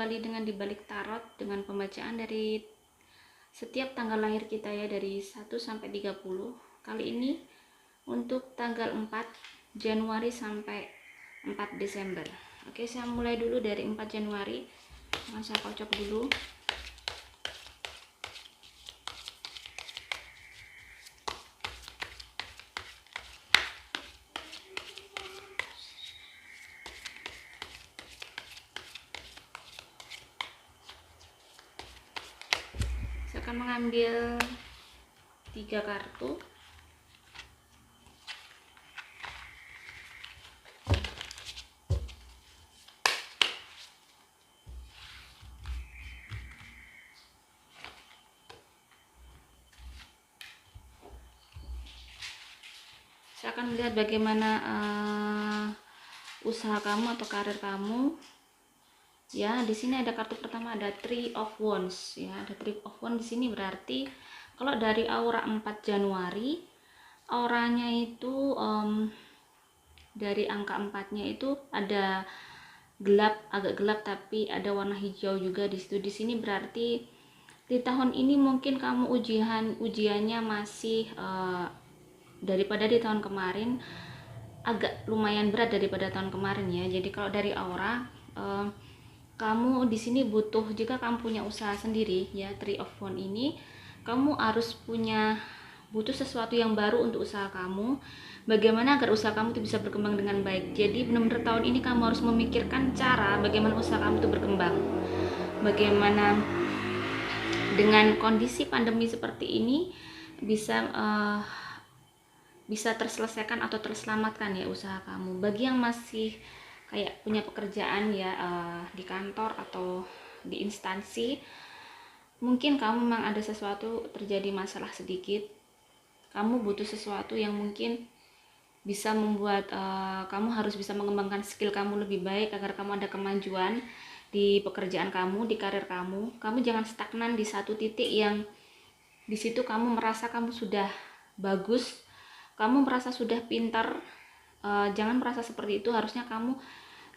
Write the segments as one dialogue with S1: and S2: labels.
S1: kembali dengan dibalik tarot dengan pembacaan dari setiap tanggal lahir kita ya, dari 1 sampai 30. Kali ini untuk tanggal 4 Januari sampai 4 Desember. Oke, saya mulai dulu dari 4 Januari. Saya kocok dulu. Saya akan mengambil 3 kartu. Saya akan melihat bagaimana usaha kamu atau karir kamu. Ya, di sini ada kartu pertama, ada Three of Wands ya. Ada Three of Wands di sini berarti kalau dari aura 4 Januari, auranya itu dari angka 4-nya itu ada gelap, agak gelap, tapi ada warna hijau juga di situ. Di sini berarti di tahun ini mungkin kamu ujiannya masih daripada di tahun kemarin, agak lumayan berat daripada tahun kemarin ya. Jadi kalau dari aura kamu di sini butuh, jika kamu punya usaha sendiri ya, Three of Wands ini kamu harus butuh sesuatu yang baru untuk usaha kamu. Bagaimana agar usaha kamu itu bisa berkembang dengan baik. Jadi benar-benar tahun ini kamu harus memikirkan cara bagaimana usaha kamu itu berkembang. Bagaimana dengan kondisi pandemi seperti ini bisa terselesaikan atau terselamatkan ya usaha kamu. Bagi yang masih kayak punya pekerjaan ya di kantor atau di instansi, mungkin kamu memang ada sesuatu, terjadi masalah sedikit, kamu butuh sesuatu yang mungkin bisa membuat kamu harus bisa mengembangkan skill kamu lebih baik agar kamu ada kemajuan di pekerjaan kamu, di karir kamu. Kamu jangan stagnan di satu titik yang di situ kamu merasa kamu sudah bagus, kamu merasa sudah pintar. Jangan merasa seperti itu. Harusnya kamu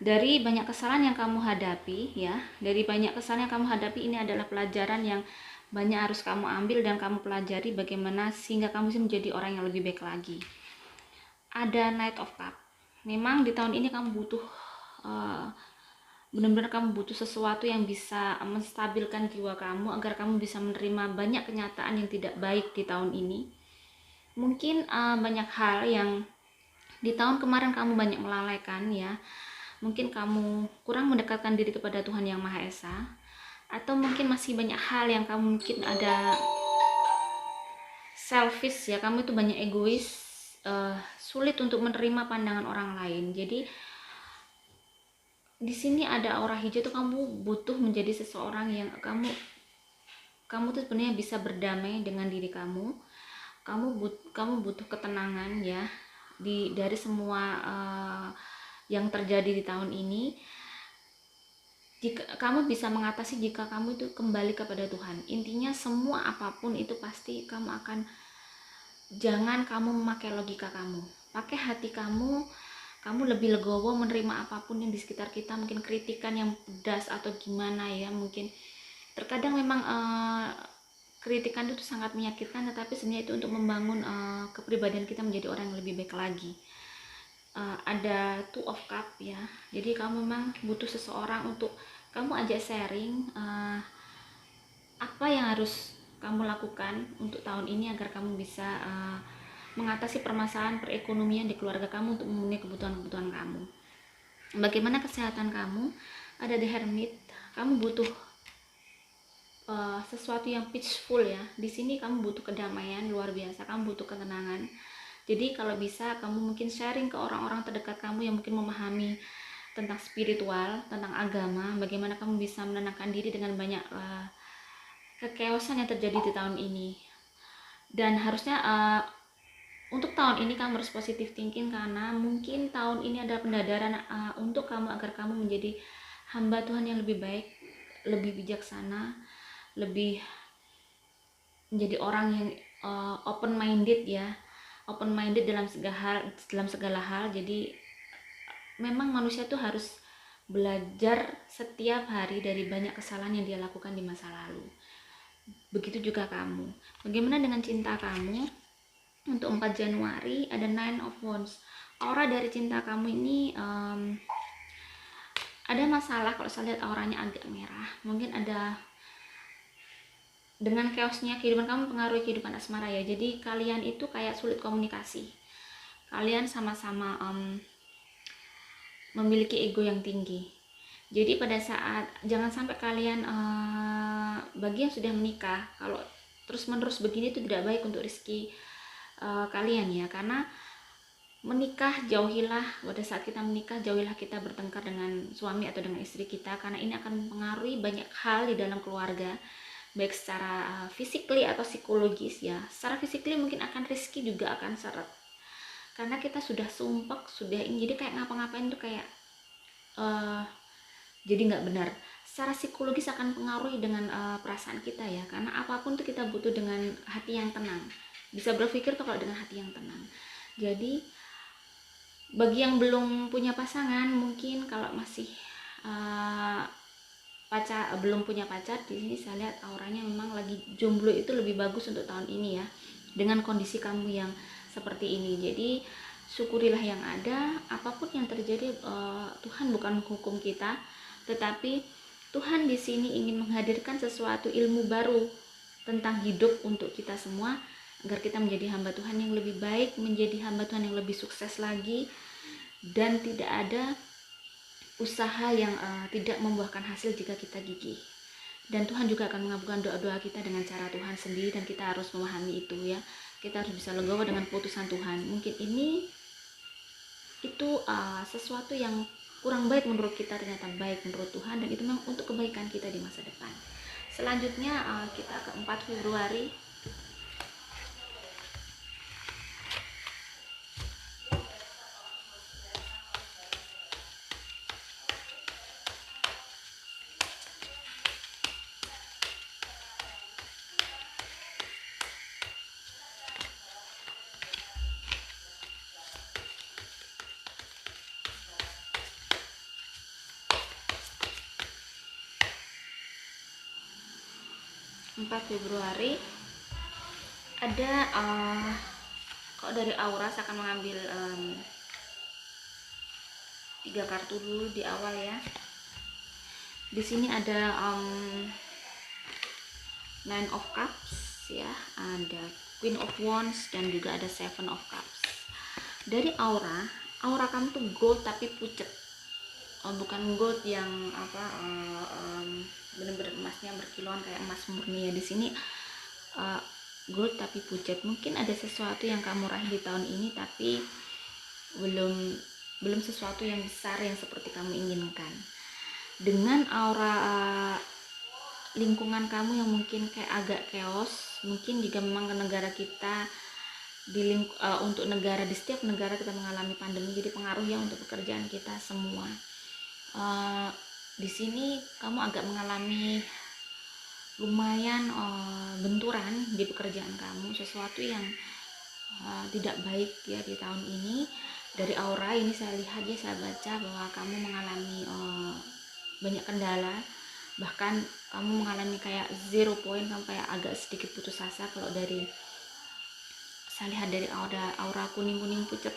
S1: dari banyak kesalahan yang kamu hadapi ya, dari banyak kesalahan yang kamu hadapi, ini adalah pelajaran yang banyak harus kamu ambil dan kamu pelajari bagaimana sehingga kamu bisa menjadi orang yang lebih baik lagi. Ada Knight of Cup. Memang di tahun ini kamu butuh benar-benar kamu butuh sesuatu yang bisa menstabilkan jiwa kamu agar kamu bisa menerima banyak kenyataan yang tidak baik di tahun ini. Mungkin banyak hal yang di tahun kemarin kamu banyak melalaikan ya. Mungkin kamu kurang mendekatkan diri kepada Tuhan Yang Maha Esa, atau mungkin masih banyak hal yang kamu mungkin ada selfish ya, kamu itu banyak egois, sulit untuk menerima pandangan orang lain. Jadi di sini ada aura hijau tuh, kamu butuh menjadi seseorang yang kamu tuh sebenarnya bisa berdamai dengan diri kamu. Kamu butuh ketenangan ya dari semua yang terjadi di tahun ini. Jika kamu bisa mengatasi, jika kamu itu kembali kepada Tuhan. Intinya semua apapun itu pasti kamu akan, jangan kamu memakai logika kamu, pakai hati kamu. Kamu lebih legowo menerima apapun yang di sekitar kita, mungkin kritikan yang pedas atau gimana ya. Mungkin terkadang memang kritikan itu sangat menyakitkan, tetapi sebenarnya itu untuk membangun kepribadian kita menjadi orang yang lebih baik lagi. Ada Two of Cup ya, jadi kamu memang butuh seseorang untuk kamu ajak sharing apa yang harus kamu lakukan untuk tahun ini agar kamu bisa mengatasi permasalahan perekonomian di keluarga kamu untuk memenuhi kebutuhan-kebutuhan kamu. Bagaimana kesehatan kamu? Ada The Hermit. Kamu butuh sesuatu yang peaceful ya. Di sini kamu butuh kedamaian luar biasa, kamu butuh ketenangan. Jadi kalau bisa kamu mungkin sharing ke orang-orang terdekat kamu yang mungkin memahami tentang spiritual, tentang agama, bagaimana kamu bisa menenangkan diri dengan banyak kekeosan yang terjadi di tahun ini. Dan harusnya untuk tahun ini kamu harus positive thinking, karena mungkin tahun ini ada pendadaran untuk kamu agar kamu menjadi hamba Tuhan yang lebih baik, lebih bijaksana, lebih menjadi orang yang open minded ya, open minded dalam segala hal. Jadi memang manusia tuh harus belajar setiap hari dari banyak kesalahan yang dia lakukan di masa lalu. Begitu juga kamu. Bagaimana dengan cinta kamu? Untuk 4 Januari ada Nine of Wands. Aura dari cinta kamu ini ada masalah. Kalau saya lihat auranya agak merah, mungkin ada dengan chaosnya kehidupan kamu pengaruhi kehidupan asmara ya. Jadi kalian itu kayak sulit komunikasi, kalian sama-sama memiliki ego yang tinggi. Jadi pada saat, jangan sampai kalian bagi yang sudah menikah, kalau terus menerus begini itu tidak baik untuk rezeki kalian ya. Karena menikah, jauhilah, pada saat kita menikah jauhilah kita bertengkar dengan suami atau dengan istri kita, karena ini akan mempengaruhi banyak hal di dalam keluarga, baik secara physically atau psikologis ya. Secara physically mungkin akan rezeki juga akan seret, karena kita sudah sumpek, sudah ini, jadi kayak ngapa-ngapain tuh kayak jadi nggak benar. Secara psikologis akan pengaruhi dengan perasaan kita ya, karena apapun tuh kita butuh dengan hati yang tenang. Bisa berpikir tuh kalau dengan hati yang tenang. Jadi bagi yang belum punya pasangan, mungkin kalau masih belum punya pacar, di sini saya lihat auranya memang lagi jomblo itu lebih bagus untuk tahun ini ya, dengan kondisi kamu yang seperti ini. Jadi syukurilah yang ada, apapun yang terjadi. Tuhan bukan menghukum kita, tetapi Tuhan di sini ingin menghadirkan sesuatu ilmu baru tentang hidup untuk kita semua, agar kita menjadi hamba Tuhan yang lebih baik, menjadi hamba Tuhan yang lebih sukses lagi, dan tidak ada usaha yang tidak membuahkan hasil jika kita gigih. Dan Tuhan juga akan mengabulkan doa-doa kita dengan cara Tuhan sendiri, dan kita harus memahami itu ya. Kita harus bisa legowo dengan putusan Tuhan. Mungkin ini itu sesuatu yang kurang baik menurut kita, ternyata baik menurut Tuhan, dan itu memang untuk kebaikan kita di masa depan. Selanjutnya kita ke 4 Februari. Februari ada kalau dari aura saya akan mengambil 3 kartu dulu di awal ya. Di sini ada Nine of Cups ya, ada Queen of Wands, dan juga ada Seven of Cups. Dari aura kamu tuh gold tapi pucet. Bukan gold yang bener-bener emasnya berkilauan kayak emas murni ya. Di sini gold tapi pucat. Mungkin ada sesuatu yang kamu raih di tahun ini, tapi belum sesuatu yang besar yang seperti kamu inginkan. Dengan aura lingkungan kamu yang mungkin kayak agak chaos, mungkin jika memang ke negara kita untuk negara, di setiap negara kita mengalami pandemi, jadi pengaruhnya untuk pekerjaan kita semua. Di sini kamu agak mengalami lumayan benturan di pekerjaan kamu, sesuatu yang tidak baik ya di tahun ini. Dari aura ini saya lihat ya, saya baca bahwa kamu mengalami banyak kendala, bahkan kamu mengalami kayak 0 point, kamu kayak agak sedikit putus asa. Kalau dari saya lihat dari aura kuning-kuning pucat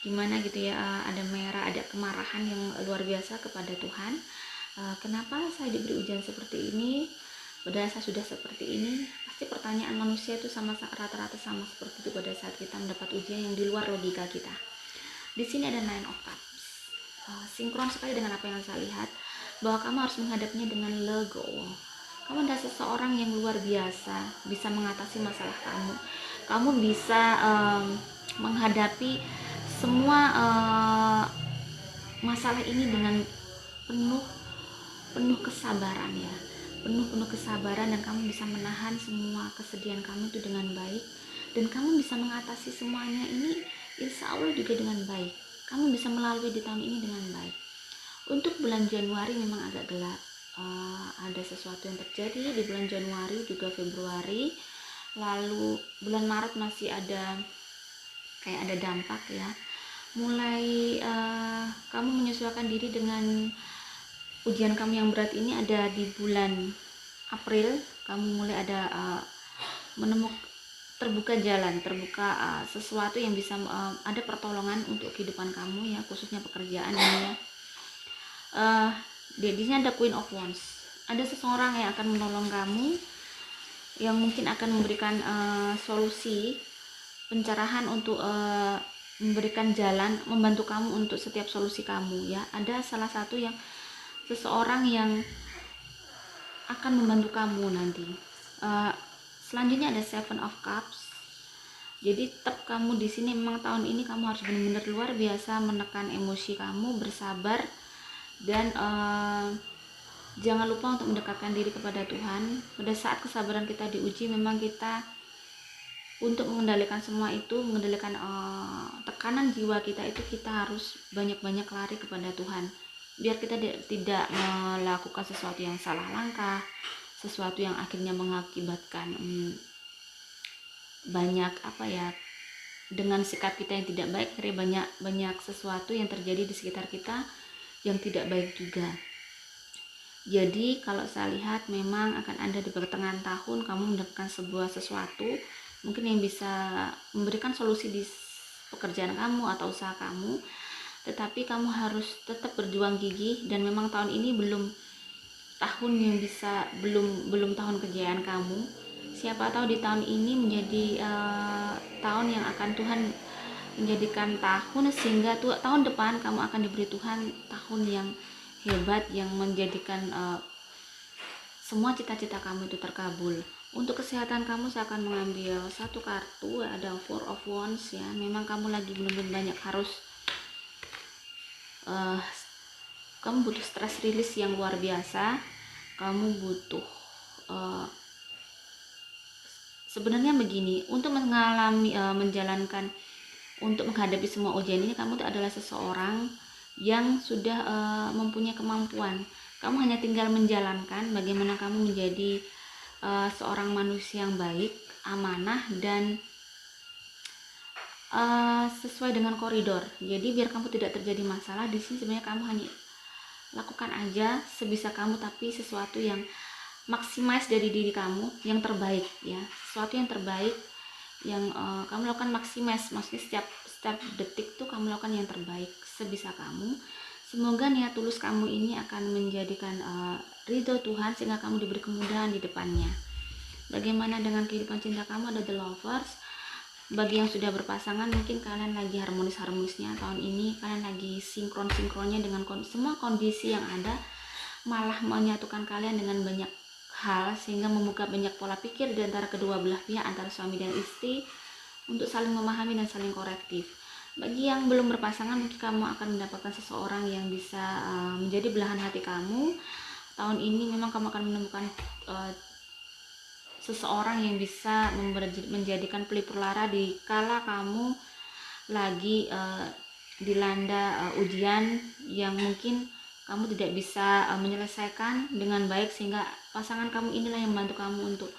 S1: gimana gitu ya, ada merah, ada kemarahan yang luar biasa kepada Tuhan. Kenapa saya diberi ujian seperti ini, padahal saya sudah seperti ini? Pasti pertanyaan manusia itu rata-rata sama seperti itu pada saat kita mendapat ujian yang di luar logika kita. Di sini ada Nine of Cups, sinkron sekali dengan apa yang saya lihat, bahwa kamu harus menghadapinya dengan legowo. Kamu adalah seseorang yang luar biasa, bisa mengatasi masalah kamu. Kamu bisa menghadapi semua masalah ini dengan penuh kesabaran ya, penuh kesabaran, dan kamu bisa menahan semua kesedihan kamu itu dengan baik, dan kamu bisa mengatasi semuanya ini insya Allah juga dengan baik. Kamu bisa melalui di tahun ini dengan baik. Untuk bulan Januari memang agak gelap, ada sesuatu yang terjadi di bulan Januari juga Februari, lalu bulan Maret masih ada kayak ada dampak ya. mulai kamu menyesuaikan diri dengan ujian kamu yang berat ini ada di bulan April. Kamu mulai ada menemukan terbuka jalan, terbuka sesuatu yang bisa ada pertolongan untuk kehidupan kamu ya, khususnya pekerjaan ini ya. Di sini ada Queen of Wands. Ada seseorang yang akan menolong kamu, yang mungkin akan memberikan solusi pencerahan untuk memberikan jalan, membantu kamu untuk setiap solusi kamu ya. Ada salah satu yang seseorang yang akan membantu kamu nanti. Selanjutnya ada Seven of Cups. Jadi tetap kamu di sini memang tahun ini kamu harus benar-benar luar biasa menekan emosi kamu, bersabar, dan jangan lupa untuk mendekatkan diri kepada Tuhan. Pada saat kesabaran kita diuji, memang kita untuk mengendalikan semua itu, mengendalikan tekanan jiwa kita itu, kita harus banyak-banyak lari kepada Tuhan, biar kita tidak melakukan sesuatu yang salah langkah, sesuatu yang akhirnya mengakibatkan banyak dengan sikap kita yang tidak baik, banyak sesuatu yang terjadi di sekitar kita yang tidak baik juga. Jadi kalau saya lihat memang akan ada di pertengahan tahun kamu mendapatkan sebuah sesuatu mungkin yang bisa memberikan solusi di pekerjaan kamu atau usaha kamu, tetapi kamu harus tetap berjuang gigih. Dan memang tahun ini belum tahun kejayaan kamu. Siapa tahu di tahun ini menjadi tahun yang akan Tuhan menjadikan tahun, sehingga tahun depan kamu akan diberi Tuhan tahun yang hebat, yang menjadikan semua cita-cita kamu itu terkabul. Untuk kesehatan kamu saya akan mengambil satu kartu, ada Four of Wands ya. Memang kamu lagi benar-benar banyak harus kamu butuh stress release yang luar biasa. Kamu butuh sebenarnya begini, untuk menghadapi semua ujian ini, kamu adalah seseorang yang sudah mempunyai kemampuan. Kamu hanya tinggal menjalankan bagaimana kamu menjadi seorang manusia yang baik, amanah, dan sesuai dengan koridor. Jadi biar kamu tidak terjadi masalah di sini, sebenarnya kamu hanya lakukan aja sebisa kamu, tapi sesuatu yang maximize dari diri kamu, yang terbaik ya, sesuatu yang terbaik yang kamu lakukan maximize, maksudnya setiap detik tuh kamu lakukan yang terbaik sebisa kamu. Semoga niat tulus kamu ini akan menjadikan ridho Tuhan, sehingga kamu diberi kemudahan di depannya. Bagaimana dengan kehidupan cinta kamu? Ada The Lovers. Bagi yang sudah berpasangan, mungkin kalian lagi harmonis-harmonisnya tahun ini, kalian lagi sinkron-sinkronnya dengan semua kondisi yang ada, malah menyatukan kalian dengan banyak hal, sehingga membuka banyak pola pikir di antara kedua belah pihak, antara suami dan istri, untuk saling memahami dan saling korektif. Bagi yang belum berpasangan, mungkin kamu akan mendapatkan seseorang yang bisa menjadi belahan hati kamu. Tahun ini memang kamu akan menemukan seseorang yang bisa menjadikan pelipur lara di kala kamu lagi dilanda ujian yang mungkin kamu tidak bisa menyelesaikan dengan baik, sehingga pasangan kamu inilah yang membantu kamu untuk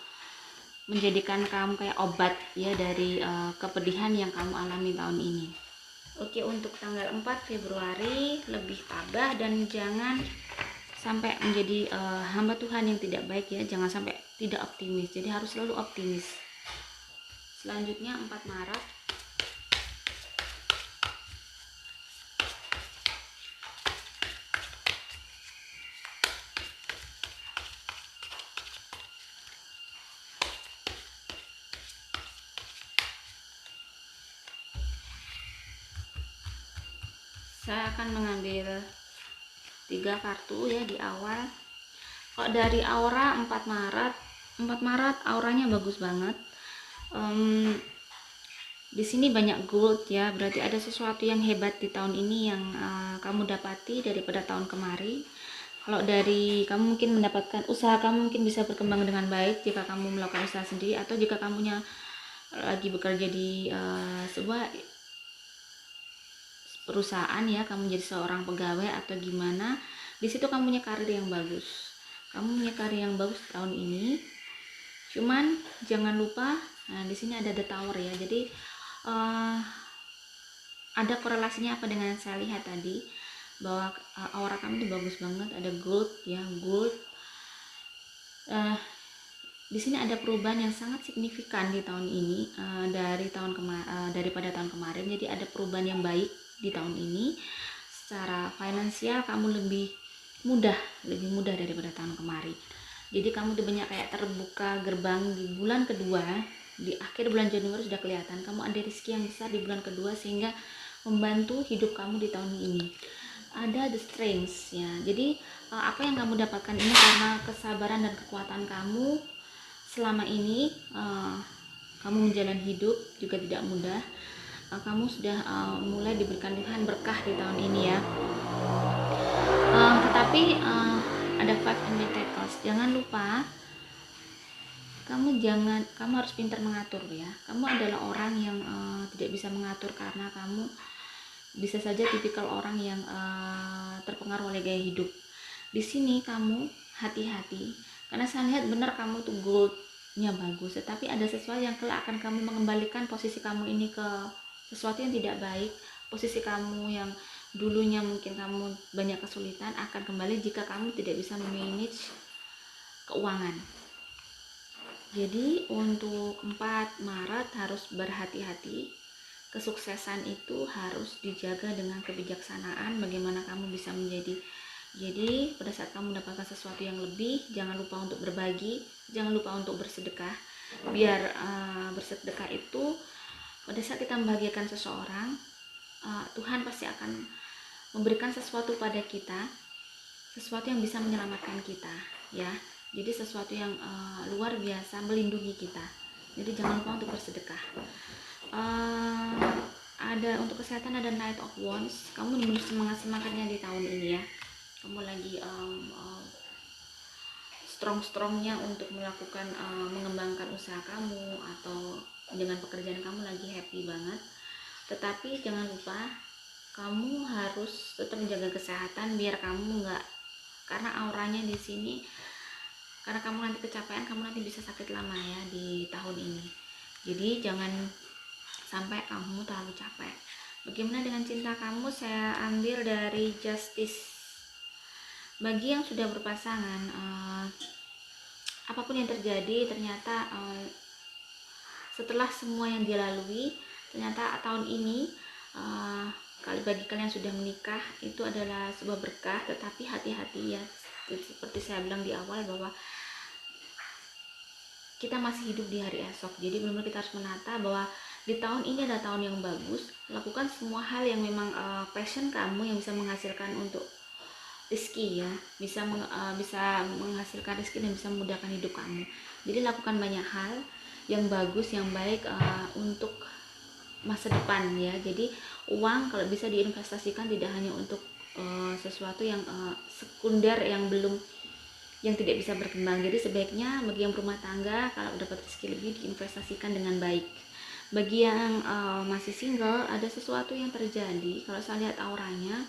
S1: menjadikan kamu kayak obat ya dari kepedihan yang kamu alami tahun ini. Oke, untuk tanggal 4 Februari lebih tabah dan jangan sampai menjadi hamba Tuhan yang tidak baik ya, jangan sampai tidak optimis, jadi harus selalu optimis. Selanjutnya 4 Maret. Saya akan mengambil 3 kartu ya di awal. Kalau dari aura 4 Maret auranya bagus banget. Di sini banyak gold ya, berarti ada sesuatu yang hebat di tahun ini yang kamu dapati daripada tahun kemarin. Kalau dari kamu mungkin mendapatkan usaha kamu mungkin bisa berkembang dengan baik jika kamu melakukan usaha sendiri, atau jika kamunya lagi bekerja di sebuah perusahaan ya, kamu jadi seorang pegawai atau gimana, di situ kamu punya karir yang bagus. Kamu punya karir yang bagus tahun ini. Cuman jangan lupa, nah di sini ada The Tower ya. Jadi ada korelasinya apa dengan yang saya lihat tadi, bahwa aura kamu itu bagus banget, ada gold ya, gold. Di sini ada perubahan yang sangat signifikan di tahun ini, daripada tahun kemarin. Jadi ada perubahan yang baik di tahun ini. Secara finansial kamu lebih mudah daripada tahun kemarin. Jadi kamu tuh banyak kayak terbuka gerbang di bulan kedua, di akhir bulan Januari sudah kelihatan kamu ada rezeki yang besar di bulan kedua, sehingga membantu hidup kamu di tahun ini. Ada the strength ya. Jadi apa yang kamu dapatkan ini karena kesabaran dan kekuatan kamu selama ini. Kamu menjalani hidup juga tidak mudah. Kamu sudah mulai diberikan Tuhan berkah di tahun ini ya. Tetapi ada five in pentacles. Jangan lupa, kamu harus pintar mengatur ya. Kamu adalah orang yang tidak bisa mengatur, karena kamu bisa saja tipikal orang yang terpengaruh oleh gaya hidup. Di sini kamu hati-hati, karena saya lihat benar kamu tuh goldnya bagus, tetapi ada sesuatu yang kelak akan kamu mengembalikan posisi kamu ini ke sesuatu yang tidak baik. Posisi kamu yang dulunya mungkin kamu banyak kesulitan akan kembali jika kamu tidak bisa memanage keuangan. Jadi untuk 4 Maret harus berhati-hati. Kesuksesan itu harus dijaga dengan kebijaksanaan. Bagaimana kamu bisa jadi pada saat kamu mendapatkan sesuatu yang lebih, jangan lupa untuk berbagi, jangan lupa untuk bersedekah. Biar bersedekah itu pada saat kita membahagiakan seseorang, Tuhan pasti akan memberikan sesuatu pada kita, sesuatu yang bisa menyelamatkan kita ya. Jadi sesuatu yang luar biasa melindungi kita. Jadi jangan lupa untuk bersedekah. Ada untuk kesehatan, ada Knight of Wands. Kamu benar semangatnya di tahun ini ya. Kamu lagi strongnya untuk melakukan mengembangkan usaha kamu, atau dengan pekerjaan kamu lagi happy banget. Tetapi jangan lupa kamu harus tetap menjaga kesehatan, biar kamu nggak, karena auranya di sini, karena kamu nanti kecapean, kamu nanti bisa sakit lama ya di tahun ini. Jadi jangan sampai kamu terlalu capek. Bagaimana dengan cinta kamu? Saya ambil dari Justice. Bagi yang sudah berpasangan, apapun yang terjadi, ternyata setelah semua yang dilalui, ternyata tahun ini bagi kalian yang sudah menikah itu adalah sebuah berkah. Tetapi hati-hati ya, seperti saya bilang di awal, bahwa kita masih hidup di hari esok. Jadi benar-benar kita harus menata bahwa di tahun ini adalah tahun yang bagus. Lakukan semua hal yang memang passion kamu, yang bisa menghasilkan untuk rezeki ya, bisa menghasilkan rezeki dan bisa memudahkan hidup kamu. Jadi lakukan banyak hal yang bagus, yang baik untuk masa depan ya. Jadi uang kalau bisa diinvestasikan, tidak hanya untuk sesuatu yang sekunder yang tidak bisa berkembang. Jadi sebaiknya bagi yang berumah tangga, kalau dapat rezeki lebih, diinvestasikan dengan baik. Bagi yang masih single, ada sesuatu yang terjadi. Kalau saya lihat auranya,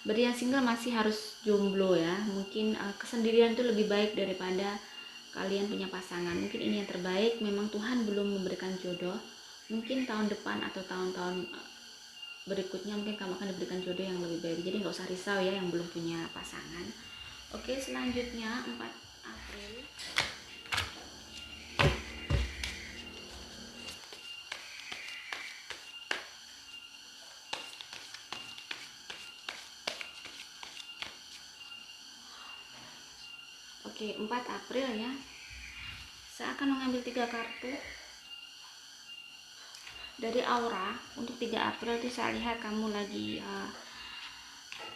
S1: bagi yang single masih harus jomblo ya. Mungkin kesendirian itu lebih baik daripada kalian punya pasangan. Mungkin ini yang terbaik. Memang Tuhan belum memberikan jodoh. Mungkin tahun depan atau tahun-tahun berikutnya mungkin kamu akan diberikan jodoh yang lebih baik. Jadi nggak usah risau ya yang belum punya pasangan. Oke, selanjutnya 4 April. Oke, 4 April ya. Saya akan mengambil 3 kartu dari aura. Untuk 3 April itu saya lihat kamu lagi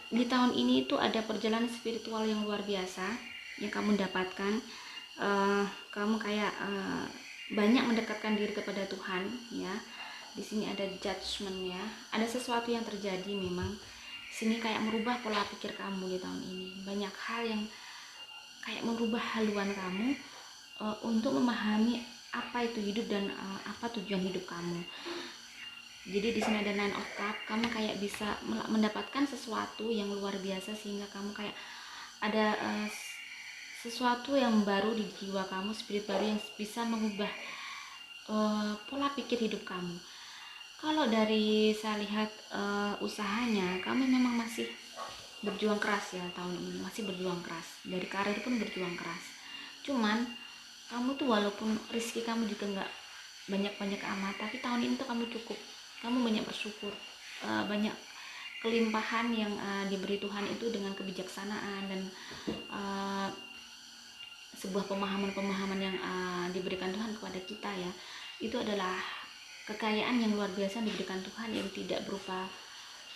S1: di tahun ini itu ada perjalanan spiritual yang luar biasa yang kamu dapatkan. Kamu kayak banyak mendekatkan diri kepada Tuhan ya. Di sini ada judgment ya. Ada sesuatu yang terjadi memang. Sini kayak merubah pola pikir kamu di tahun ini. Banyak hal yang kayak merubah haluan kamu untuk memahami apa itu hidup dan apa tujuan hidup kamu. Jadi di sini ada Nine of Cups. Kamu kayak bisa mendapatkan sesuatu yang luar biasa, sehingga kamu kayak ada sesuatu yang baru di jiwa kamu, spirit baru yang bisa mengubah pola pikir hidup kamu. Kalau dari saya lihat usahanya, kamu memang masih berjuang keras ya tahun ini, masih berjuang keras. Dari karir pun berjuang keras. Cuman kamu tuh walaupun rezeki kamu juga nggak banyak-banyak amat, tapi tahun ini tuh kamu cukup. Kamu banyak bersyukur, banyak kelimpahan yang diberi Tuhan itu dengan kebijaksanaan dan uh, sebuah pemahaman-pemahaman yang diberikan Tuhan kepada kita ya. Itu adalah kekayaan yang luar biasa yang diberikan Tuhan, yang tidak berupa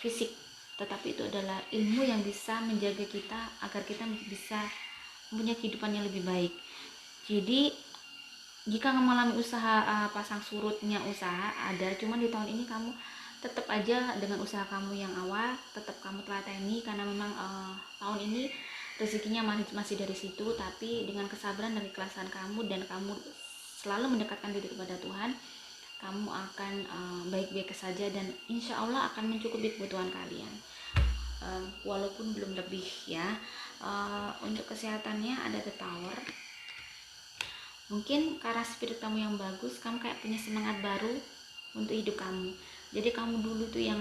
S1: fisik, tetapi itu adalah ilmu yang bisa menjaga kita agar kita bisa mempunyai kehidupan yang lebih baik. Jadi jika mengalami usaha pasang surutnya usaha ada, cuman di tahun ini kamu tetap aja dengan usaha kamu yang awal, tetap kamu telateni karena memang tahun ini rezekinya masih dari situ, tapi dengan kesabaran dan keikhlasan kamu dan kamu selalu mendekatkan diri kepada Tuhan, kamu akan baik-baik saja dan insya Allah akan mencukupi kebutuhan kalian, walaupun belum lebih ya. Untuk kesehatannya ada The Tower. Mungkin karena spirit kamu yang bagus, kamu kayak punya semangat baru untuk hidup kamu. Jadi kamu dulu tuh yang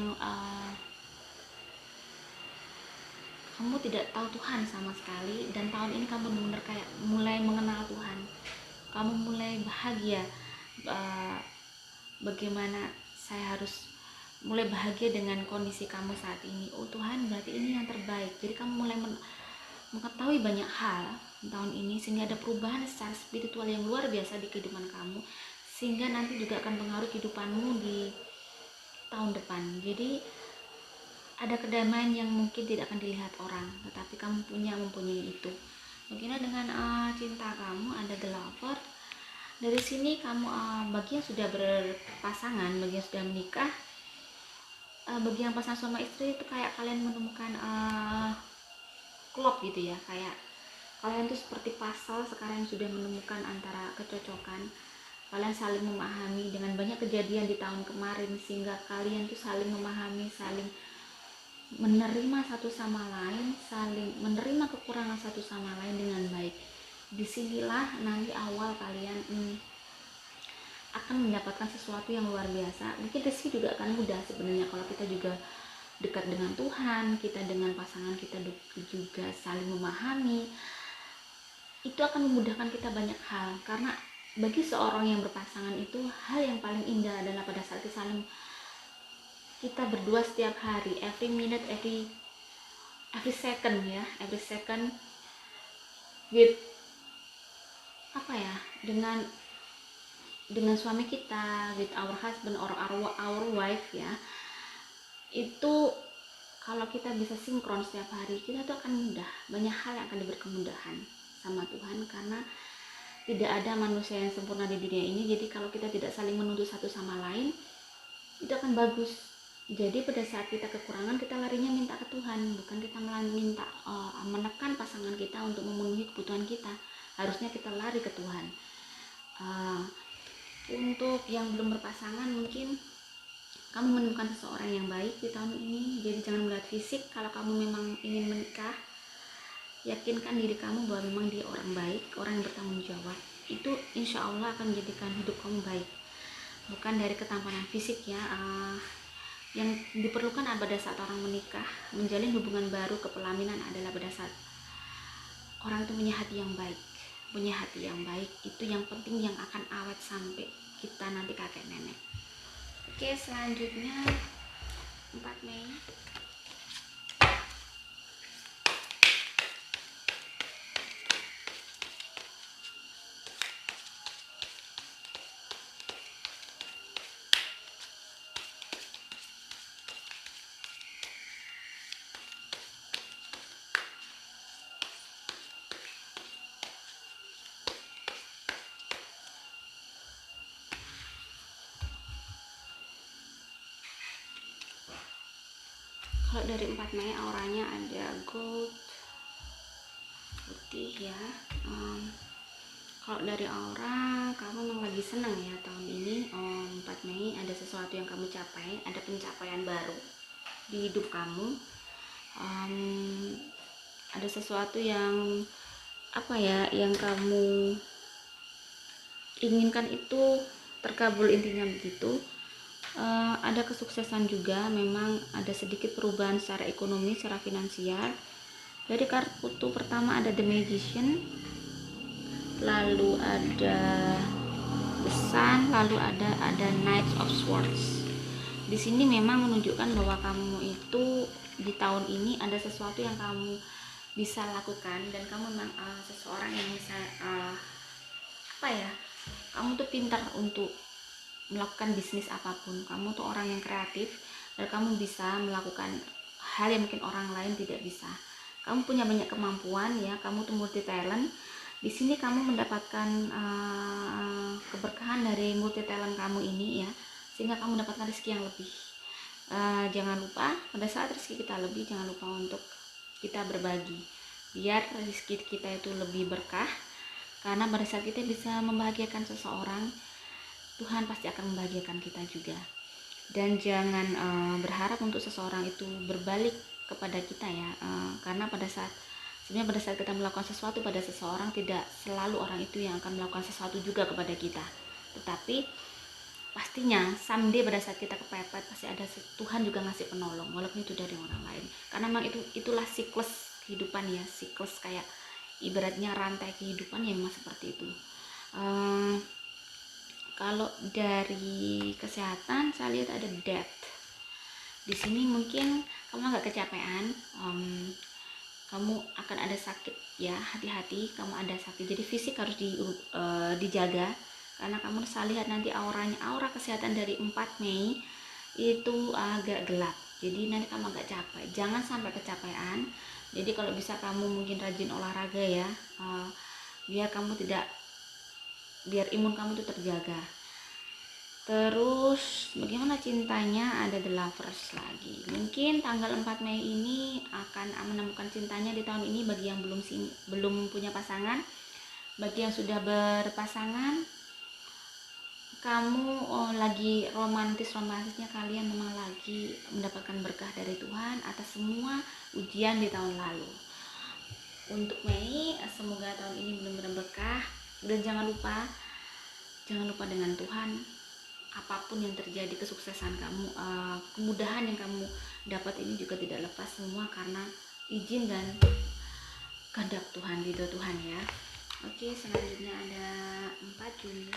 S1: kamu tidak tahu Tuhan sama sekali, dan tahun ini kamu benar-benar kayak mulai mengenal Tuhan. Kamu mulai bahagia, bagaimana saya harus mulai bahagia dengan kondisi kamu saat ini. Oh Tuhan, berarti ini yang terbaik. Jadi kamu mulai mengetahui banyak hal tahun ini, sehingga ada perubahan secara spiritual yang luar biasa di kehidupan kamu, sehingga nanti juga akan pengaruh kehidupanmu di tahun depan. Jadi ada kedamaian yang mungkin tidak akan dilihat orang, tetapi kamu mempunyai itu. Mungkin dengan cinta kamu ada The Lover. Dari sini kamu bagi yang sudah berpasangan, bagi yang sudah menikah, bagi yang pasangan suami istri itu kayak kalian menemukan klop gitu ya, kayak kalian tuh seperti puzzle sekarang sudah menemukan antara kecocokan. Kalian saling memahami dengan banyak kejadian di tahun kemarin, sehingga kalian tuh saling memahami, saling menerima satu sama lain, saling menerima kekurangan satu sama lain dengan baik. Disinilah nanti awal kalian akan mendapatkan sesuatu yang luar biasa. Mungkin rezeki juga akan mudah sebenarnya kalau kita juga dekat dengan Tuhan, kita dengan pasangan kita juga saling memahami. Itu akan memudahkan kita banyak hal, karena bagi seorang yang berpasangan itu hal yang paling indah adalah pada saat kita berdua setiap hari, every minute, every second ya, every second with dengan suami kita, with our husband or our wife ya. Itu kalau kita bisa sinkron setiap hari, kita tuh akan mudah, banyak hal yang akan diberi kemudahan sama Tuhan, karena tidak ada manusia yang sempurna di dunia ini. Jadi kalau kita tidak saling menuntut satu sama lain, itu akan bagus. Jadi pada saat kita kekurangan, kita larinya minta ke Tuhan, bukan kita minta menekan pasangan kita untuk memenuhi kebutuhan kita. Harusnya kita lari ke Tuhan. Untuk yang belum berpasangan, mungkin kamu menemukan seseorang yang baik di tahun ini. Jadi jangan melihat fisik. Kalau kamu memang ingin menikah, yakinkan diri kamu bahwa memang dia orang baik, orang yang bertanggung jawab. Itu insya Allah akan menjadikan hidup kamu baik, bukan dari ketampanan fisik ya. Yang diperlukan pada saat orang menikah, menjalin hubungan baru, kepelaminan adalah pada saat orang itu punya hati yang baik. Punya hati yang baik itu yang penting, yang akan awet sampai kita nanti kakek nenek. Oke, selanjutnya 4 Mei. Kalau dari 4 Mei auranya ada gold, putih ya. Kalau dari aura, kamu memang lagi senang ya tahun ini. 4 Mei ada sesuatu yang kamu capai, ada pencapaian baru di hidup kamu. Ada sesuatu yang yang kamu inginkan itu terkabul, intinya begitu. Ada kesuksesan juga, memang ada sedikit perubahan secara ekonomi, secara finansial. Dari kartu pertama ada The Magician, lalu ada The Sun, lalu ada Knight of Swords. Di sini memang menunjukkan bahwa kamu itu di tahun ini ada sesuatu yang kamu bisa lakukan, dan kamu memang seseorang yang bisa apa ya, kamu tuh pintar untuk melakukan bisnis apapun. Kamu tuh orang yang kreatif dan kamu bisa melakukan hal yang mungkin orang lain tidak bisa. Kamu punya banyak kemampuan ya, kamu tuh multi talent. Di sini kamu mendapatkan keberkahan dari multi talent kamu ini ya, sehingga kamu mendapatkan rezeki yang lebih. Jangan lupa pada saat rezeki kita lebih, jangan lupa untuk kita berbagi biar rezeki kita itu lebih berkah, karena pada saat kita bisa membahagiakan seseorang, Tuhan pasti akan membahagiakan kita juga. Dan jangan berharap untuk seseorang itu berbalik kepada kita ya, karena pada saat kita melakukan sesuatu pada seseorang, tidak selalu orang itu yang akan melakukan sesuatu juga kepada kita, tetapi pastinya someday pada saat kita kepepet pasti ada Tuhan juga ngasih penolong, walaupun itu dari orang lain. Karena memang itulah siklus kehidupan ya, siklus kayak ibaratnya rantai kehidupan yang memang seperti itu. Kalau dari kesehatan saya lihat ada death. Di sini mungkin kamu agak kecapean, kamu akan ada sakit ya, hati-hati, kamu ada sakit. Jadi fisik harus dijaga, karena kamu bisa lihat nanti aura kesehatan dari 4 Mei itu agak gelap. Jadi nanti kamu agak capek, jangan sampai kecapean. Jadi kalau bisa kamu mungkin rajin olahraga ya, biar imun kamu itu terjaga. Terus bagaimana cintanya, ada The Lovers lagi. Mungkin tanggal 4 Mei ini akan menemukan cintanya di tahun ini bagi yang belum punya pasangan. Bagi yang sudah berpasangan, kamu lagi romantisnya, kalian memang lagi mendapatkan berkah dari Tuhan atas semua ujian di tahun lalu. Untuk Mei, semoga tahun ini benar-benar berkah, dan jangan lupa dengan Tuhan. Apapun yang terjadi, kesuksesan kamu, kemudahan yang kamu dapat ini juga tidak lepas semua karena izin dan kehendak Tuhan, ridho Tuhan ya. Oke, selanjutnya ada 4 Juni.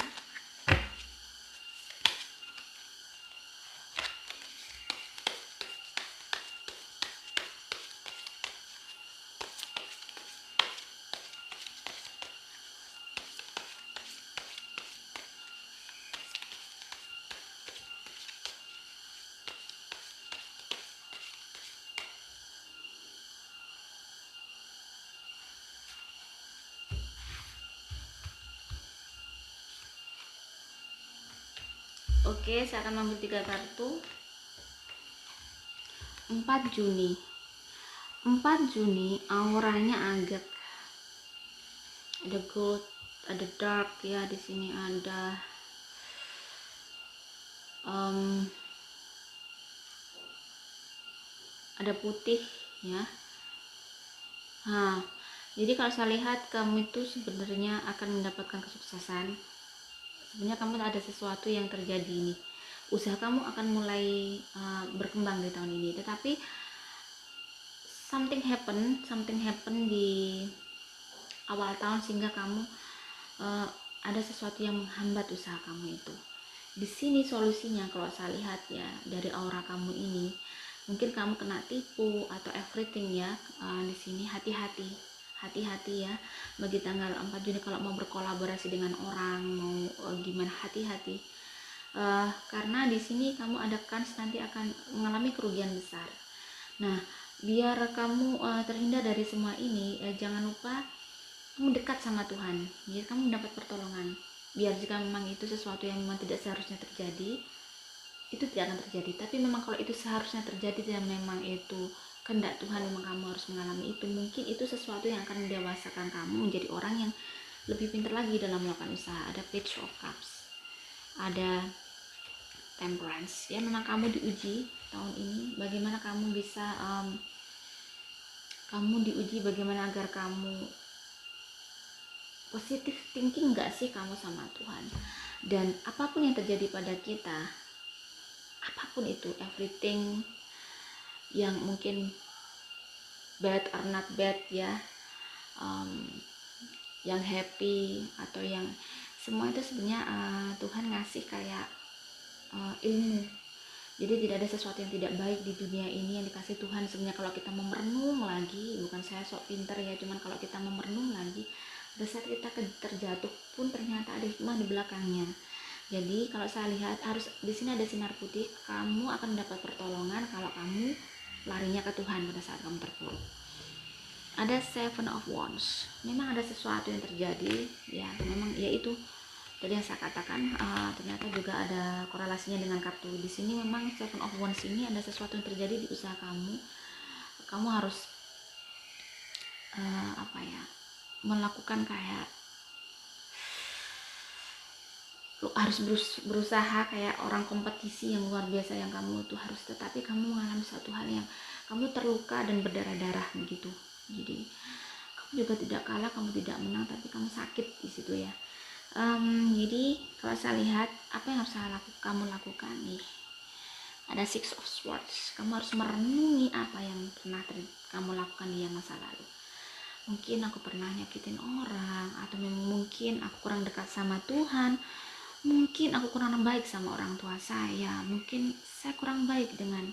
S1: Oke, saya akan mengambil 3 kartu. 4 Juni. 4 Juni auranya agak ada gold, ada dark ya, di sini ada ada putih ya. Jadi kalau saya lihat kamu itu sebenarnya akan mendapatkan kesuksesan. Sebenarnya kamu ada sesuatu yang terjadi nih, usaha kamu akan mulai berkembang di tahun ini, tetapi something happen di awal tahun sehingga kamu ada sesuatu yang menghambat usaha kamu itu. Di sini solusinya kalau saya lihat ya, dari aura kamu ini mungkin kamu kena tipu atau everything ya. Di sini hati-hati ya, bagi tanggal 4 Juni kalau mau berkolaborasi dengan orang, mau gimana, hati-hati. Karena di sini kamu ada kans nanti akan mengalami kerugian besar. Nah, biar kamu terhindar dari semua ini, jangan lupa kamu dekat sama Tuhan, biar kamu mendapat pertolongan. Biar jika memang itu sesuatu yang memang tidak seharusnya terjadi, itu tidak akan terjadi. Tapi memang kalau itu seharusnya terjadi dan memang itu kehendak Tuhan, memang kamu harus mengalami itu, mungkin itu sesuatu yang akan mendewasakan kamu menjadi orang yang lebih pintar lagi dalam melakukan usaha. Ada Page of Cups, ada Temperance ya. Memang kamu diuji tahun ini, bagaimana kamu bisa diuji bagaimana agar kamu positif thinking gak sih kamu sama Tuhan. Dan apapun yang terjadi pada kita, apapun itu, everything yang mungkin bad or not bad ya, yang happy atau yang semua itu sebenarnya Tuhan ngasih kayak ilmu. Jadi tidak ada sesuatu yang tidak baik di dunia ini yang dikasih Tuhan. Sebenarnya kalau kita mau merenung lagi, bukan saya sok pinter ya, cuman kalau kita mau merenung lagi, pada saat kita terjatuh pun ternyata ada hikmah di belakangnya. Jadi kalau saya lihat harus di sini ada sinar putih, kamu akan mendapat pertolongan kalau kamu larinya ke Tuhan pada saat kamu terpuruk. Ada Seven of Wands. Memang ada sesuatu yang terjadi, ya memang yaitu tadi yang saya katakan, ternyata juga ada korelasinya dengan kartu di sini. Memang Seven of Wands ini ada sesuatu yang terjadi di usaha kamu. Kamu harus melakukan kayak harus berusaha kayak orang kompetisi yang luar biasa yang kamu tuh harus, tetapi kamu mengalami suatu hal yang kamu terluka dan berdarah-darah begitu. Jadi kamu juga tidak kalah, kamu tidak menang, tapi kamu sakit di situ ya. Jadi kalau saya lihat apa yang harus kamu lakukan nih, ada Six of Swords. Kamu harus merenungi apa yang pernah kamu lakukan di masa lalu. Mungkin aku pernah nyakitin orang, atau mungkin aku kurang dekat sama Tuhan, mungkin aku kurang baik sama orang tua saya, mungkin saya kurang baik dengan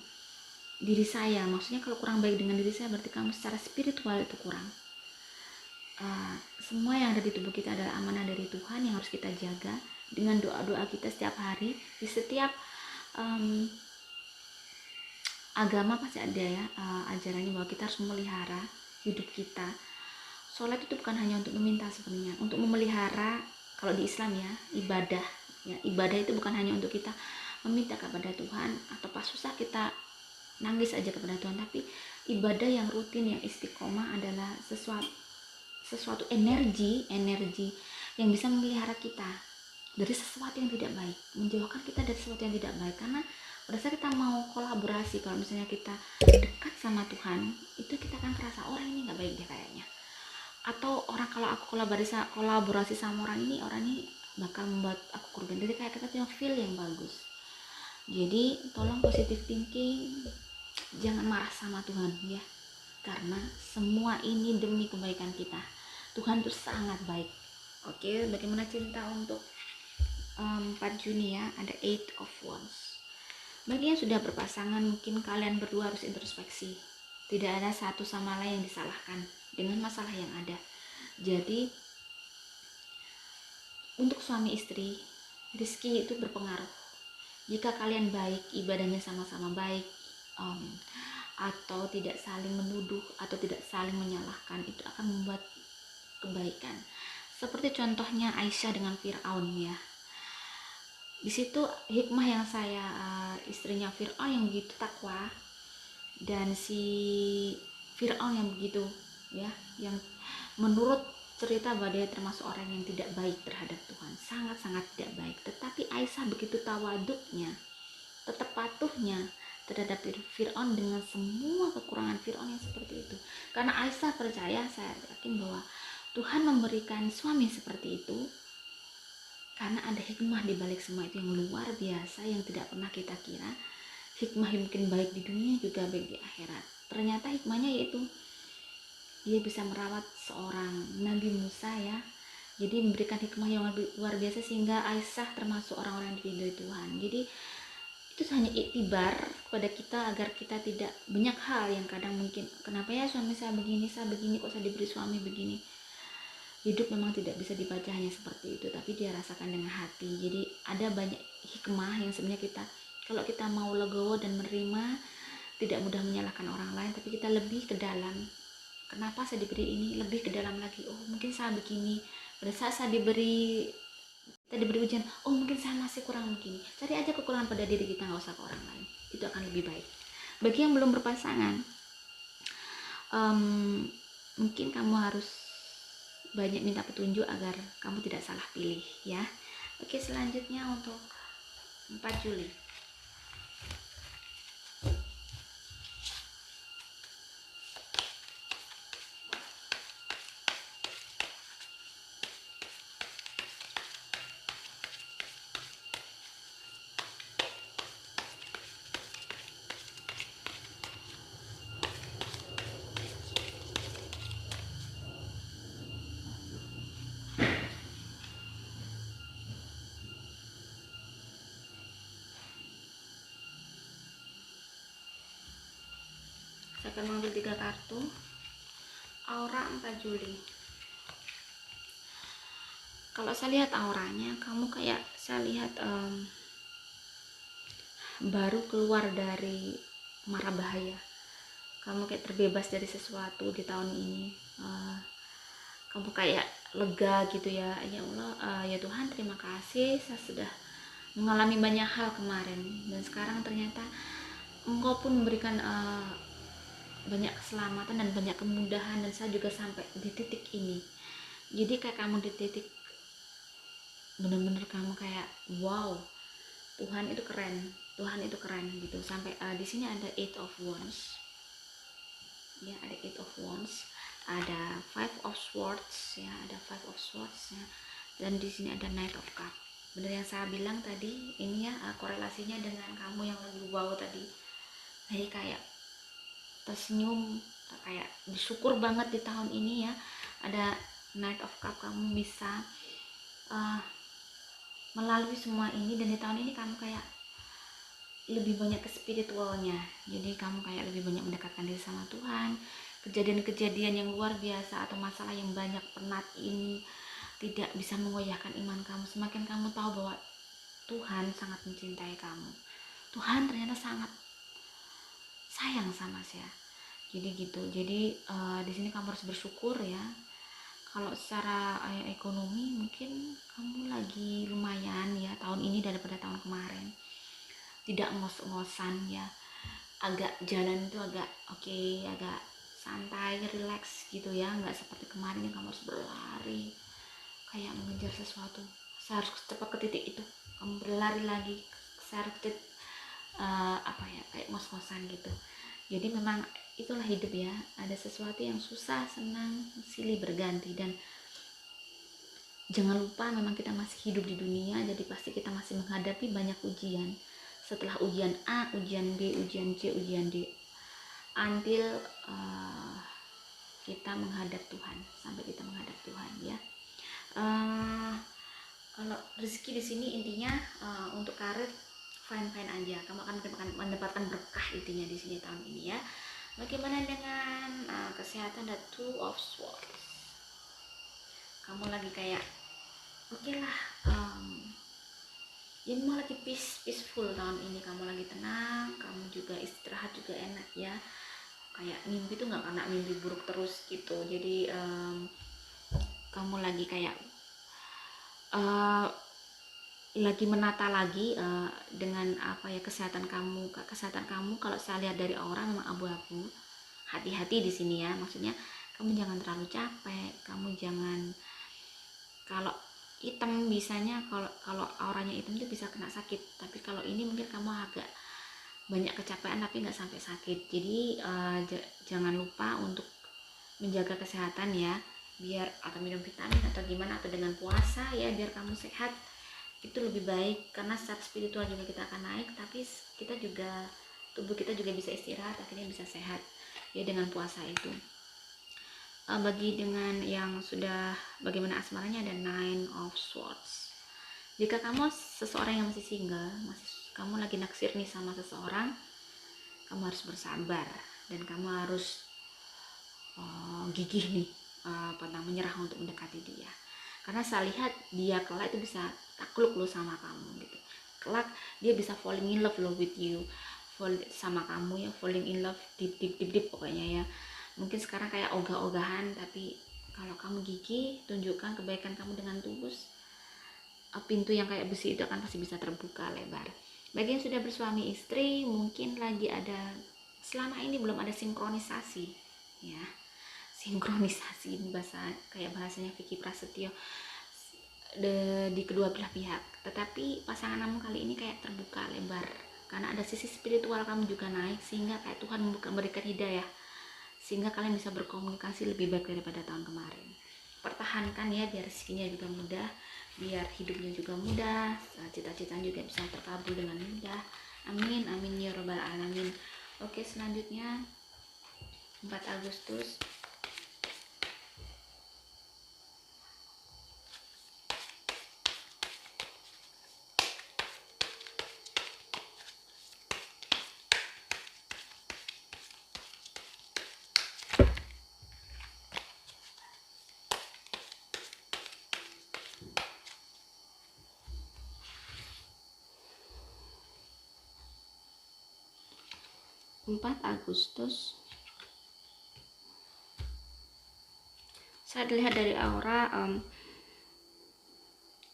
S1: diri saya. Maksudnya kalau kurang baik dengan diri saya berarti kamu secara spiritual itu kurang. Semua yang ada di tubuh kita adalah amanah dari Tuhan yang harus kita jaga dengan doa-doa kita setiap hari. Di setiap agama pasti ada ya ajarannya bahwa kita harus memelihara hidup kita. Sholat itu bukan hanya untuk meminta sebenarnya, untuk memelihara. Kalau di Islam ya, ibadah itu bukan hanya untuk kita meminta kepada Tuhan atau pas susah kita nangis aja kepada Tuhan, tapi ibadah yang rutin, yang istiqomah adalah sesuatu energi yang bisa memelihara kita dari sesuatu yang tidak baik, menjauhkan kita dari sesuatu yang tidak baik. Karena pada saat kita mau kolaborasi, kalau misalnya kita dekat sama Tuhan, itu kita akan kerasa orang ini nggak baik deh kayaknya, atau orang kalau aku kolaborasi sama orang ini bakal membuat aku kerugian. Jadi kayak kita punya feel yang bagus. Jadi tolong positive thinking, jangan marah sama Tuhan ya, karena semua ini demi kebaikan kita. Tuhan itu sangat baik. Oke, bagaimana cinta untuk 4 Juni ya, ada Eight of Wands. Bagi yang sudah berpasangan, mungkin kalian berdua harus introspeksi. Tidak ada satu sama lain yang disalahkan dengan masalah yang ada. Jadi untuk suami istri, rezeki itu berpengaruh. Jika kalian baik, ibadahnya sama-sama baik, atau tidak saling menuduh atau tidak saling menyalahkan, itu akan membuat kebaikan. Seperti contohnya Aisyah dengan Fir'aun ya. Di situ hikmah yang saya istrinya Fir'aun yang begitu takwa, dan si Fir'aun yang begitu ya, yang menurut cerita bahwa dia termasuk orang yang tidak baik terhadap Tuhan, sangat-sangat tidak baik. Tetapi Aisyah begitu tawaduknya, tetap patuhnya terhadap Fir'aun dengan semua kekurangan Fir'aun yang seperti itu. Karena Aisyah percaya, saya yakin bahwa Tuhan memberikan suami seperti itu karena ada hikmah di balik semua itu yang luar biasa, yang tidak pernah kita kira. Hikmah yang mungkin baik di dunia juga baik di akhirat. Ternyata hikmahnya yaitu dia bisa merawat seorang Nabi Musa ya. Jadi memberikan hikmah yang luar biasa sehingga Aisyah termasuk orang-orang yang diridhoi Tuhan. Jadi itu hanya iktibar kepada kita agar kita tidak banyak hal yang kadang mungkin, kenapa ya suami saya begini kok saya diberi suami begini. Hidup memang tidak bisa dibaca hanya seperti itu, tapi dia rasakan dengan hati. Jadi ada banyak hikmah yang sebenarnya kita, kalau kita mau legowo dan menerima, tidak mudah menyalahkan orang lain, tapi kita lebih ke dalam. Kenapa saya diberi ini? Lebih ke dalam lagi. Oh mungkin saya begini. Pada saat kita diberi ujian, oh mungkin saya masih kurang begini. Cari aja kekurangan pada diri kita, nggak usah ke orang lain. Itu akan lebih baik. Bagi yang belum berpasangan, mungkin kamu harus banyak minta petunjuk agar kamu tidak salah pilih ya. Oke, selanjutnya untuk 4 Juli. akan mengambil 3 kartu. Aura 4 Juli. Kalau saya lihat auranya, kamu kayak saya lihat baru keluar dari mara bahaya. Kamu kayak terbebas dari sesuatu di tahun ini. Kamu kayak lega gitu ya. Ya Allah, ya Tuhan, terima kasih, saya sudah mengalami banyak hal kemarin, dan sekarang ternyata Engkau pun memberikan banyak keselamatan dan banyak kemudahan, dan saya juga sampai di titik ini. Jadi kayak kamu di titik bener-bener kamu kayak wow, Tuhan itu keren, Tuhan itu keren gitu. Sampai di sini ada 8 of Wands ya, ada 8 of Wands, ada 5 of Swords ya, ada 5 of Swords ya, dan di sini ada Knight of Cup. Bener yang saya bilang tadi ini ya, korelasinya dengan kamu yang lagi wow tadi. Jadi kayak tersenyum, kayak bersyukur banget di tahun ini ya, ada Knight of Cup. Kamu bisa melalui semua ini, dan di tahun ini kamu kayak lebih banyak ke spiritualnya. Jadi kamu kayak lebih banyak mendekatkan diri sama Tuhan. Kejadian-kejadian yang luar biasa atau masalah yang banyak penat ini tidak bisa mengoyahkan iman kamu. Semakin kamu tahu bahwa Tuhan sangat mencintai kamu, Tuhan ternyata sangat sayang sama saya. Jadi gitu. Jadi di sini kamu harus bersyukur ya. Kalau secara ekonomi mungkin kamu lagi lumayan ya tahun ini daripada tahun kemarin. Tidak ngos-ngosan ya. Agak jalan itu agak oke, agak santai, relax gitu ya. Nggak seperti kemarin yang kamu harus berlari kayak mengejar sesuatu. Saya harus cepat ke titik itu. Kamu berlari lagi. Saya harus ke titik, kayak ngos-ngosan gitu. Jadi memang itulah hidup ya, ada sesuatu yang susah, senang, silih berganti, dan jangan lupa memang kita masih hidup di dunia, jadi pasti kita masih menghadapi banyak ujian. Setelah ujian A, ujian B, ujian C, ujian D, until kita menghadap Tuhan, sampai kita menghadap Tuhan ya. Kalau rezeki di sini intinya untuk karir fine aja, kamu akan mendapatkan berkah intinya di sini tahun ini ya. Bagaimana dengan kesehatan? Dan 2 of Swords. Kamu lagi kayak oke lah, ya mau lagi peaceful tahun ini. Kamu lagi tenang, kamu juga istirahat juga enak ya. Kayak mimpi tuh nggak kena mimpi buruk terus gitu. Jadi kamu lagi kayak lagi menata lagi dengan kesehatan kamu. Kalau saya lihat dari orang memang abu-abu. Hati-hati di sini ya, maksudnya kamu jangan terlalu capek, kamu jangan, kalau hitam bisanya, kalau auranya hitam itu bisa kena sakit, tapi kalau ini mungkin kamu agak banyak kecapean tapi nggak sampai sakit. Jadi jangan lupa untuk menjaga kesehatan ya, biar atau minum vitamin atau gimana, atau dengan puasa ya, biar kamu sehat. Itu lebih baik, karena secara spiritual juga kita akan naik, tapi kita juga, tubuh kita juga bisa istirahat, akhirnya bisa sehat ya dengan puasa itu. Bagi dengan yang sudah bagaimana asmaranya, ada 9 of Swords. Jika kamu seseorang yang masih single, kamu lagi naksir nih sama seseorang, kamu harus bersabar dan kamu harus gigih nih, menyerah untuk mendekati dia. Karena saya lihat dia kelak itu bisa takluk lo sama kamu gitu. Kelak dia bisa falling in love with you, sama kamu ya, falling in love deep pokoknya ya. Mungkin sekarang kayak ogah-ogahan, tapi kalau kamu gigih, tunjukkan kebaikan kamu dengan tulus, pintu yang kayak besi itu akan pasti bisa terbuka lebar. Bagi yang sudah bersuami istri, mungkin lagi ada, selama ini belum ada sinkronisasi ya. Sinkronisasi bahasanya Vicky Prasetyo di kedua belah pihak. Tetapi pasangan kamu kali ini kayak terbuka lebar, karena ada sisi spiritual kamu juga naik, sehingga kayak Tuhan memberikan hidayah, sehingga kalian bisa berkomunikasi lebih baik daripada tahun kemarin. Pertahankan ya, biar rezekinya juga mudah, biar hidupnya juga mudah, cita-citanya juga bisa terkabul dengan mudah. Amin amin ya robbal alamin. Oke, selanjutnya 4 Agustus. 4 Agustus. Saya lihat dari aura,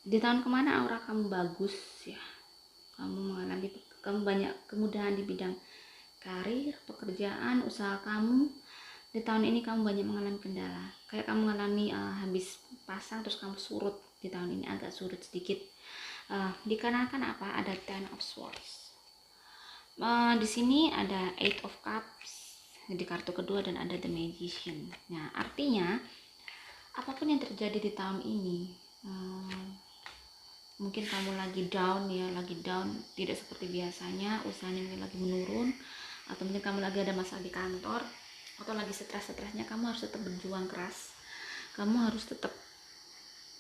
S1: di tahun kemana aura kamu bagus ya, kamu banyak kemudahan di bidang karir, pekerjaan, usaha kamu. Di tahun ini kamu banyak mengalami kendala, kayak kamu mengalami habis pasang terus kamu surut. Di tahun ini agak surut sedikit, dikarenakan apa? Ada Ten of Swords. Di sini ada Eight of Cups di kartu kedua dan ada The Magician. Nah, artinya apapun yang terjadi di tahun ini, mungkin kamu lagi down ya, tidak seperti biasanya, usahanya mungkin lagi menurun, atau mungkin kamu lagi ada masalah di kantor, atau lagi stres-stresnya, kamu harus tetap berjuang keras. Kamu harus tetap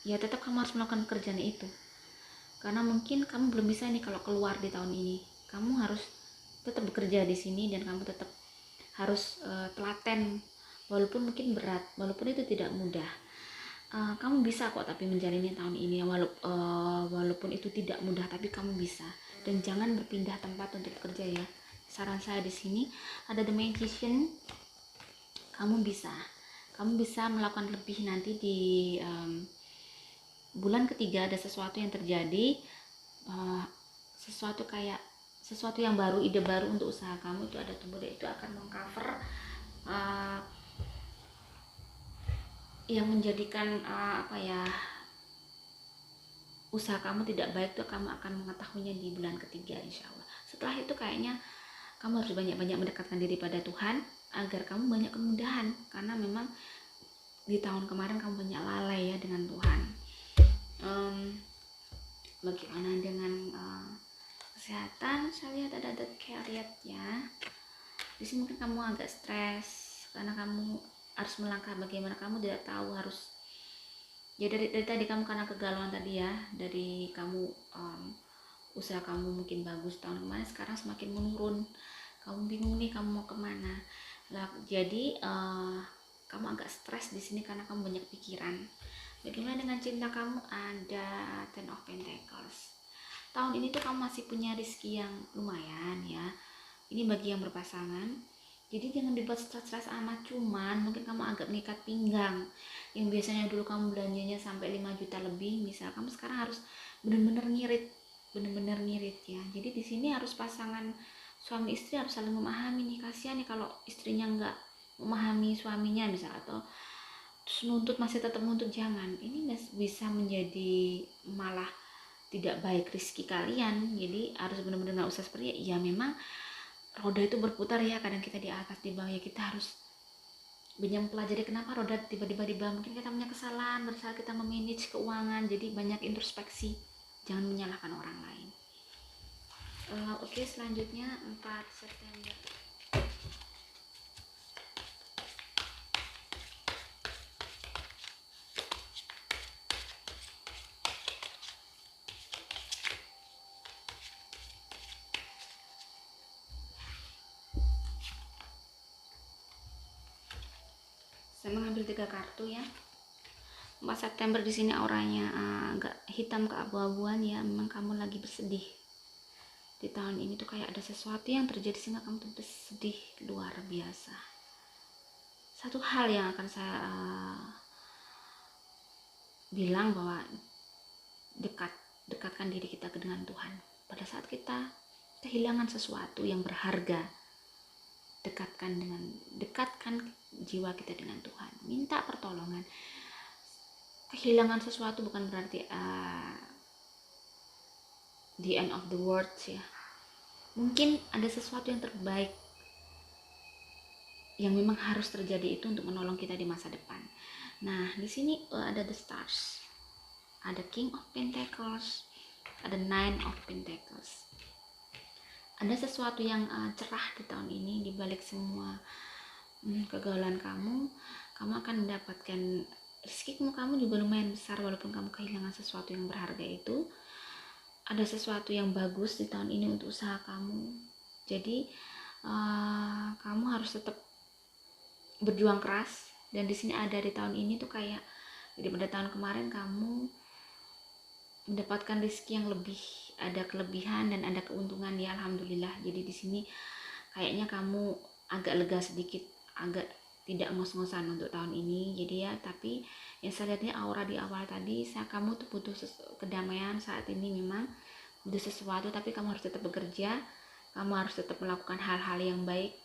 S1: kamu harus melakukan pekerjaan itu, karena mungkin kamu belum bisa nih kalau keluar di tahun ini. Kamu harus tetap bekerja di sini dan kamu tetap harus telaten, walaupun mungkin berat, walaupun itu tidak mudah. Kamu bisa kok tapi menjalani tahun ini, walaupun itu tidak mudah, tapi kamu bisa. Dan jangan berpindah tempat untuk bekerja ya. Saran saya di sini ada The Magician. Kamu bisa melakukan lebih nanti di bulan ketiga. Ada sesuatu yang terjadi, sesuatu yang baru, ide baru untuk usaha kamu itu ada tumbuh, dan itu akan mengcover yang menjadikan usaha kamu tidak baik, tuh kamu akan mengetahuinya di bulan ketiga insya Allah. Setelah itu kayaknya kamu harus banyak-banyak mendekatkan diri pada Tuhan agar kamu banyak kemudahan, karena memang di tahun kemarin kamu banyak lalai ya dengan Tuhan. Bagaimana dengan kesehatan? Saya lihat ada The Chariot ya. Di sini mungkin kamu agak stres karena kamu harus melangkah, bagaimana kamu tidak tahu harus ya, dari tadi kamu karena kegalauan tadi ya, dari kamu usaha kamu mungkin bagus tahun kemarin, sekarang semakin menurun, kamu bingung nih kamu mau kemana lah. Jadi kamu agak stres di sini karena kamu banyak pikiran. Bagaimana dengan cinta kamu? Ada Ten of Pentacles. Tahun ini tuh kamu masih punya rezeki yang lumayan ya, ini bagi yang berpasangan. Jadi jangan dibuat stres amat, cuman mungkin kamu agak mengikat pinggang. Yang biasanya dulu kamu belanjanya sampai 5 juta lebih, misal kamu sekarang harus benar-benar ngirit ya. Jadi di sini harus pasangan suami istri harus saling memahami nih. Kasihan nih kalau istrinya nggak memahami suaminya misal, atau terus masih tetap nuntut, jangan. Ini bisa menjadi malah tidak baik rezeki kalian. Jadi harus benar-benar nggak usah seperti ya, memang roda itu berputar ya, kadang kita di atas di bawah ya, kita harus banyak mempelajari kenapa roda tiba-tiba di bawah. Mungkin kita punya kesalahan pada saat kita memanage keuangan, jadi banyak introspeksi, jangan menyalahkan orang lain. Oke, selanjutnya 4 September. Saya mengambil 3 kartu ya. 4 September di sini auranya agak hitam keabu-abuan ya. Memang kamu lagi bersedih. Di tahun ini tuh kayak ada sesuatu yang terjadi sehingga kamu tuh bersedih luar biasa. Satu hal yang akan saya bilang bahwa dekatkan diri kita dengan Tuhan. Pada saat kita kehilangan sesuatu yang berharga, dekatkan jiwa kita dengan Tuhan, minta pertolongan. Kehilangan sesuatu bukan berarti the end of the world ya. Mungkin ada sesuatu yang terbaik yang memang harus terjadi itu untuk menolong kita di masa depan. Nah, di sini ada the stars, ada King of Pentacles, ada Nine of Pentacles. Ada sesuatu yang cerah di tahun ini. Di balik semua kegagalan kamu akan mendapatkan rezeki. Kamu juga lumayan besar walaupun kamu kehilangan sesuatu yang berharga itu. Ada sesuatu yang bagus di tahun ini untuk usaha kamu. Jadi kamu harus tetap berjuang keras. Dan di sini ada di tahun ini tuh kayak daripada tahun kemarin kamu mendapatkan rezeki yang lebih, ada kelebihan dan ada keuntungan ya, alhamdulillah. Jadi di sini kayaknya kamu agak lega sedikit, agak tidak ngos-ngosan untuk tahun ini. Jadi ya, tapi yang saya lihatnya aura di awal tadi, kamu tuh butuh kedamaian saat ini, memang butuh sesuatu, tapi kamu harus tetap bekerja, kamu harus tetap melakukan hal-hal yang baik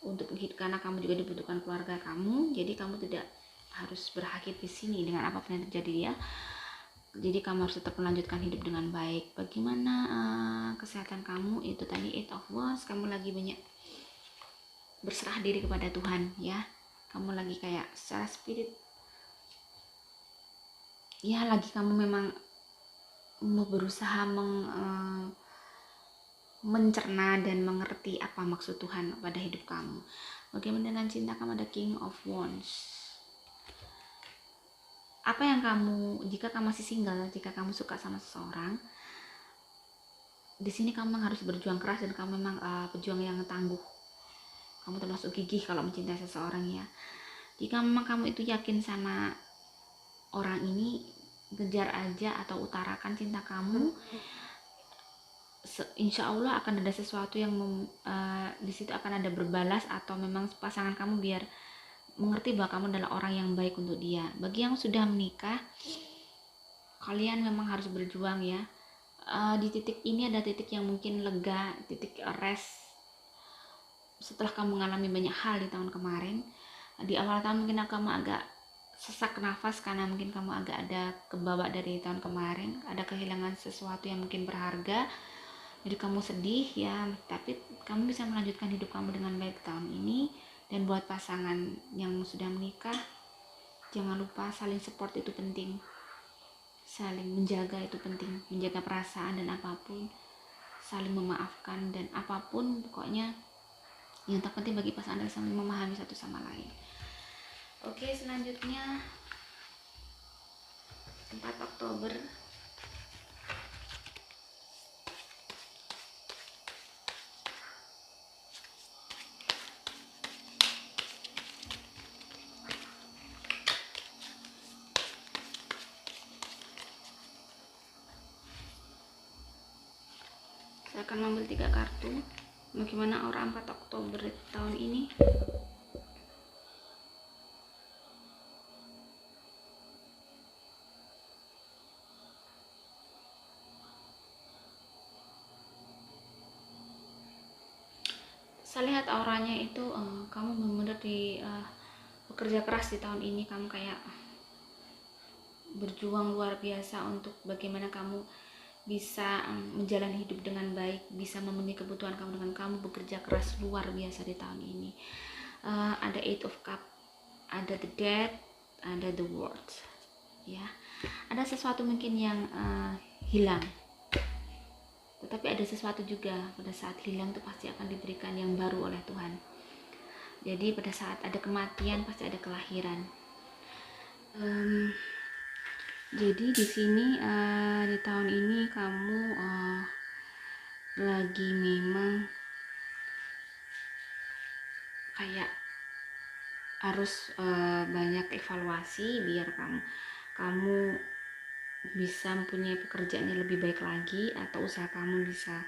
S1: untuk karena kamu juga dibutuhkan keluarga kamu. Jadi kamu tidak harus berakhir di sini dengan apapun yang terjadi ya. Jadi kamu harus tetap melanjutkan hidup dengan baik. Bagaimana kesehatan kamu? Itu tadi 8 of Wands, kamu lagi banyak berserah diri kepada Tuhan ya. Kamu lagi kayak secara spirit ya, lagi kamu memang mau berusaha mencerna dan mengerti apa maksud Tuhan pada hidup kamu. Bagaimana dengan cinta kamu? Ada King of Wands. Apa yang kamu, jika kamu masih single, jika kamu suka sama seseorang, di sini kamu harus berjuang keras dan kamu memang pejuang yang tangguh. Kamu termasuk gigih kalau mencintai seseorang ya. Jika memang kamu itu yakin sama orang ini, kejar aja atau utarakan cinta kamu. Insya Allah akan ada sesuatu yang di situ akan ada berbalas, atau memang pasangan kamu biar mengerti bahwa kamu adalah orang yang baik untuk dia. Bagi yang sudah menikah, kalian memang harus berjuang ya. Di titik ini ada titik yang mungkin lega, titik rest setelah kamu mengalami banyak hal di tahun kemarin. Di awal tahun mungkin kamu agak sesak nafas karena mungkin kamu agak ada kebawa dari tahun kemarin, ada kehilangan sesuatu yang mungkin berharga, jadi kamu sedih ya. Tapi kamu bisa melanjutkan hidup kamu dengan baik tahun ini. Dan buat pasangan yang sudah menikah, jangan lupa saling support, itu penting, saling menjaga itu penting, menjaga perasaan dan apapun, saling memaafkan dan apapun, pokoknya yang terpenting bagi pasangan adalah saling memahami satu sama lain. Oke, selanjutnya 4 Oktober. Saya akan mengambil 3 kartu. Bagaimana aura 4 Oktober tahun ini? Saya lihat auranya itu kamu benar-benar bekerja keras di tahun ini. Kamu kayak berjuang luar biasa untuk bagaimana kamu bisa menjalani hidup dengan baik, bisa memenuhi kebutuhan kamu dengan kamu bekerja keras luar biasa di tahun ini. Ada 8 of Cup, ada the Death, ada the World ya. Ada sesuatu mungkin yang hilang, tetapi ada sesuatu juga pada saat hilang itu pasti akan diberikan yang baru oleh Tuhan. Jadi pada saat ada kematian pasti ada kelahiran. Jadi di sini di tahun ini kamu lagi memang kayak harus banyak evaluasi biar kamu bisa mempunyai pekerjaan yang lebih baik lagi, atau usaha kamu bisa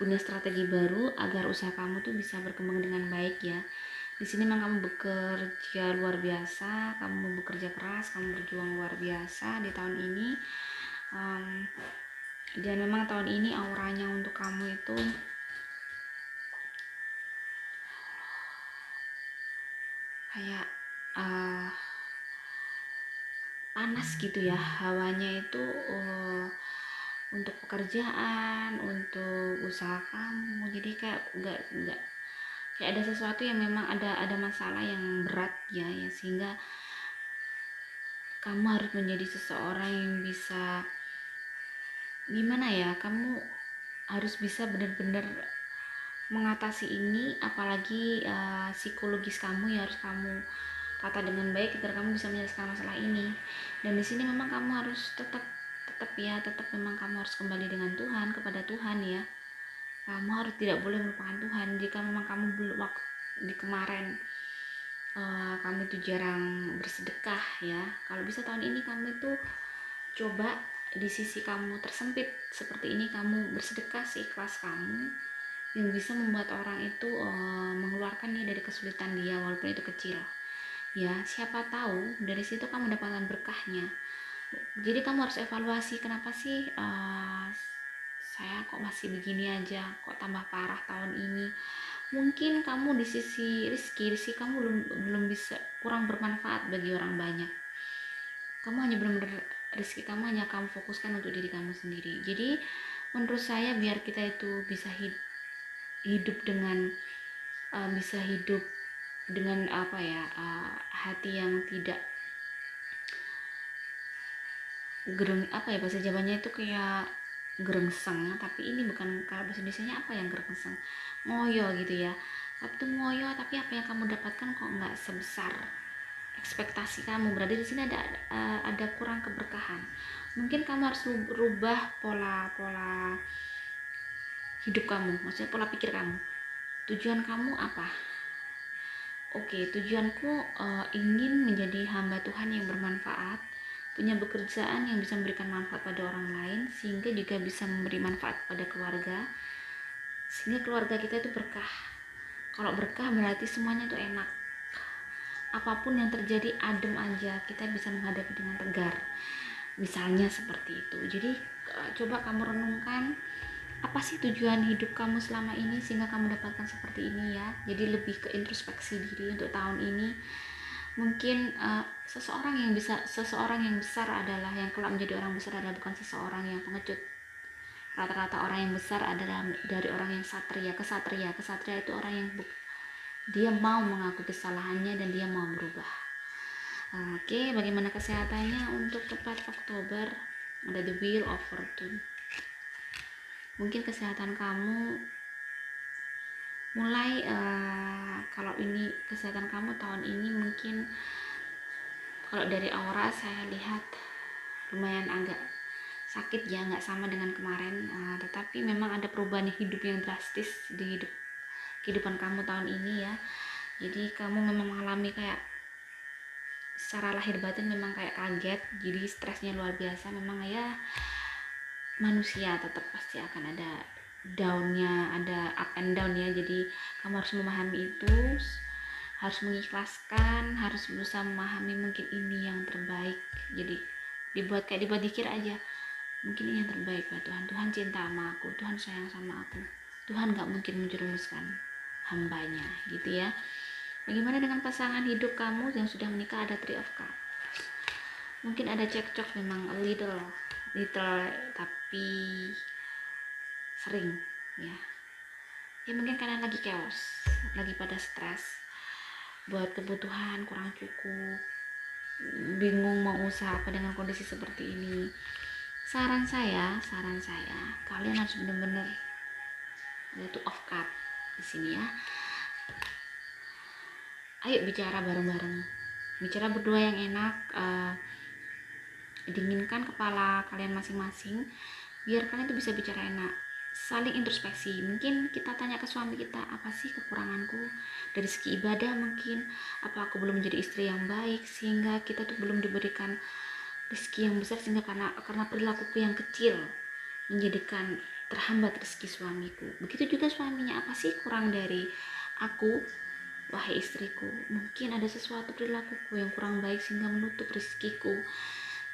S1: punya strategi baru agar usaha kamu tuh bisa berkembang dengan baik ya. Di sini memang kamu bekerja luar biasa, kamu bekerja keras, kamu berjuang luar biasa di tahun ini. Dan memang tahun ini auranya untuk kamu itu kayak panas gitu ya, hawanya itu untuk pekerjaan, untuk usaha kamu. Jadi kayak enggak kayak ada sesuatu yang memang ada masalah yang berat ya, sehingga kamu harus menjadi seseorang yang bisa gimana ya, kamu harus bisa benar-benar mengatasi ini, apalagi psikologis kamu ya harus kamu tata dengan baik agar kamu bisa menyelesaikan masalah ini. Dan di sini memang kamu harus tetap memang kamu harus kembali dengan Tuhan, kepada Tuhan ya. Kamu harus tidak boleh melupakan Tuhan. Jika memang kamu belum waktu di kemarin kamu itu jarang bersedekah ya, kalau bisa tahun ini kamu itu coba di sisi kamu tersempit seperti ini kamu bersedekah seikhlas kamu, yang bisa membuat orang itu mengeluarkan dia dari kesulitan dia walaupun itu kecil. Ya, siapa tahu dari situ kamu dapatkan berkahnya. Jadi kamu harus evaluasi, kenapa sih saya kok masih begini aja, kok tambah parah tahun ini. Mungkin kamu di sisi rezeki kamu belum bisa, kurang bermanfaat bagi orang banyak. Kamu hanya benar-benar rezeki kamu hanya kamu fokuskan untuk diri kamu sendiri. Jadi menurut saya biar kita itu bisa hidup dengan bisa hidup dengan hati yang tidak gereng, bahasa Jawanya itu kayak gerengseng, tapi ini bukan, kalau bahasa Indonesianya apa yang gerengseng, ngoyo gitu ya. Tapi itu ngoyo, tapi apa yang kamu dapatkan kok nggak sebesar ekspektasi kamu, berarti di sini ada kurang keberkahan. Mungkin kamu harus rubah pola hidup kamu, maksudnya pola pikir kamu. Tujuan kamu apa? Oke, tujuanku ingin menjadi hamba Tuhan yang bermanfaat, punya pekerjaan yang bisa memberikan manfaat pada orang lain, sehingga juga bisa memberi manfaat pada keluarga, sehingga keluarga kita itu berkah. Kalau berkah berarti semuanya itu enak, apapun yang terjadi adem aja, kita bisa menghadapi dengan tegar, misalnya seperti itu. Jadi coba kamu renungkan, apa sih tujuan hidup kamu selama ini sehingga kamu dapatkan seperti ini ya. Jadi lebih ke introspeksi diri untuk tahun ini. Mungkin seseorang yang besar adalah, yang kelak menjadi orang besar adalah bukan seseorang yang pengecut. Rata-rata orang yang besar adalah dari orang yang kesatria itu orang yang dia mau mengakui kesalahannya dan dia mau berubah. Oke, bagaimana kesehatannya untuk 4 Oktober? Ada the Wheel of Fortune. Mungkin kesehatan kamu mulai kalau ini kesehatan kamu tahun ini, mungkin kalau dari aura saya lihat lumayan agak sakit ya, nggak sama dengan kemarin, tetapi memang ada perubahan hidup yang drastis di kehidupan kamu tahun ini ya. Jadi kamu memang mengalami kayak secara lahir batin memang kayak kaget, jadi stresnya luar biasa. Memang ya manusia tetap pasti akan ada downnya, ada up and down ya. Jadi kamu harus memahami itu, harus mengikhlaskan, harus berusaha memahami mungkin ini yang terbaik. Jadi dibuat dikir aja, mungkin ini yang terbaik buat Tuhan. Tuhan cinta sama aku, Tuhan sayang sama aku, Tuhan gak mungkin menjerumuskan hambanya gitu ya. Bagaimana dengan pasangan hidup kamu yang sudah menikah? Ada Three of Cups. Mungkin ada cekcok, memang a little tapi sering ya. Ya mungkin kalian lagi chaos, lagi pada stres buat kebutuhan kurang cukup, bingung mau usaha apa dengan kondisi seperti ini. Saran saya kalian harus benar-benar ada Two of Cups di sini ya. Ayo bicara bareng-bareng, bicara berdua yang enak, dinginkan kepala kalian masing-masing biar kalian tuh bisa bicara enak, saling introspeksi. Mungkin kita tanya ke suami kita, apa sih kekuranganku dari segi ibadah, mungkin apa aku belum menjadi istri yang baik sehingga kita tuh belum diberikan rezeki yang besar, sehingga karena perilakuku yang kecil menjadikan terhambat rezeki suamiku. Begitu juga suaminya, apa sih kurang dari aku wahai istriku, mungkin ada sesuatu perilakuku yang kurang baik sehingga menutup rezekiku.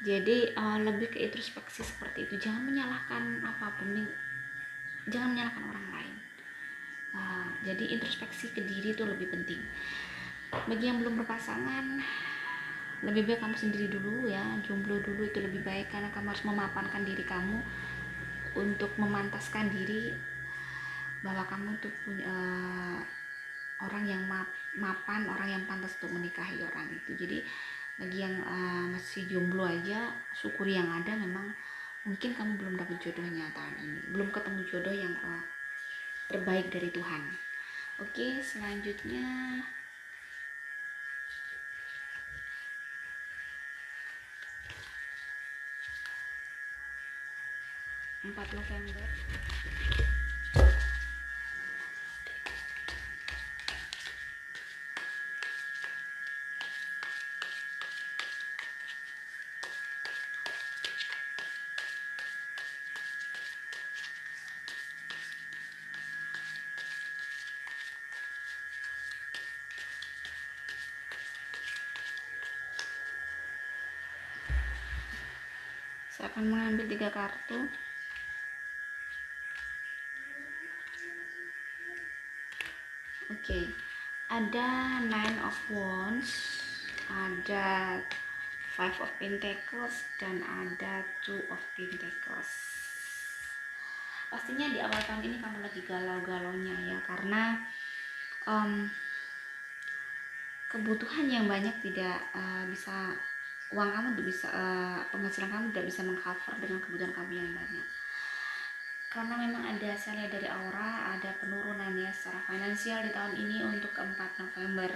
S1: Jadi lebih ke introspeksi seperti itu. Jangan menyalahkan apapun, jangan menyalahkan orang lain. Jadi introspeksi ke diri itu lebih penting. Bagi yang belum berpasangan, lebih baik kamu sendiri dulu ya, jomblo dulu itu lebih baik, karena kamu harus memapankan diri kamu untuk memantaskan diri bahwa kamu tuh punya orang yang mapan, orang yang pantas untuk menikahi orang itu. Jadi bagi yang masih jomblo aja, syukuri yang ada. Memang mungkin kamu belum dapat jodohnya tahun ini, belum ketemu jodoh yang terbaik dari Tuhan. Oke, selanjutnya 4 November. Saya akan mengambil 3 kartu. Oke, ada Nine of Wands, ada Five of Pentacles, dan ada Two of Pentacles. Pastinya di awal tahun ini kamu lagi galau-galaunya ya, karena kebutuhan yang banyak tidak bisa, uang kamu tidak bisa, penghasilan kamu tidak bisa mengcover dengan kebutuhan kamu yang banyak. Karena memang ada, saya lihat dari aura, ada penurunan ya secara finansial di tahun ini untuk 4 November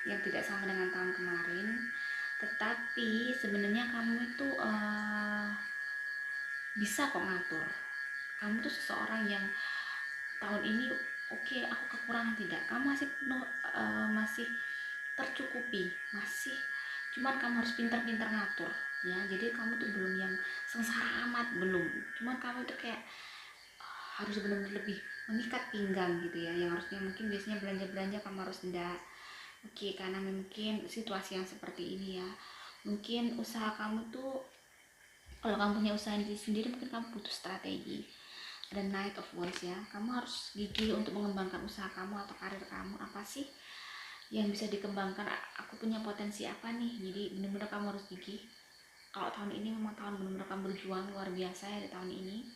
S1: yang tidak sama dengan tahun kemarin. Tetapi sebenarnya kamu itu bisa kok ngatur. Kamu tuh seseorang yang tahun ini oke, aku kekurangan tidak, kamu masih penuh, masih tercukupi, masih, cuman kamu harus pintar-pintar ngatur ya. Jadi kamu tuh belum yang sengsara amat, belum, cuman kamu itu kayak harus benar-benar lebih mengikat pinggang gitu ya, yang harusnya mungkin biasanya belanja-belanja kamu harus tidak. Oke, karena mungkin situasi yang seperti ini ya, mungkin usaha kamu tuh, kalau kamu punya usaha sendiri mungkin kamu butuh strategi. Ada Knight of Wands ya, kamu harus gigih untuk mengembangkan usaha kamu atau karir kamu. Apa sih yang bisa dikembangkan, aku punya potensi apa nih, jadi benar-benar kamu harus gigih. Kalau tahun ini memang tahun benar-benar kamu berjuang luar biasa ya, di tahun ini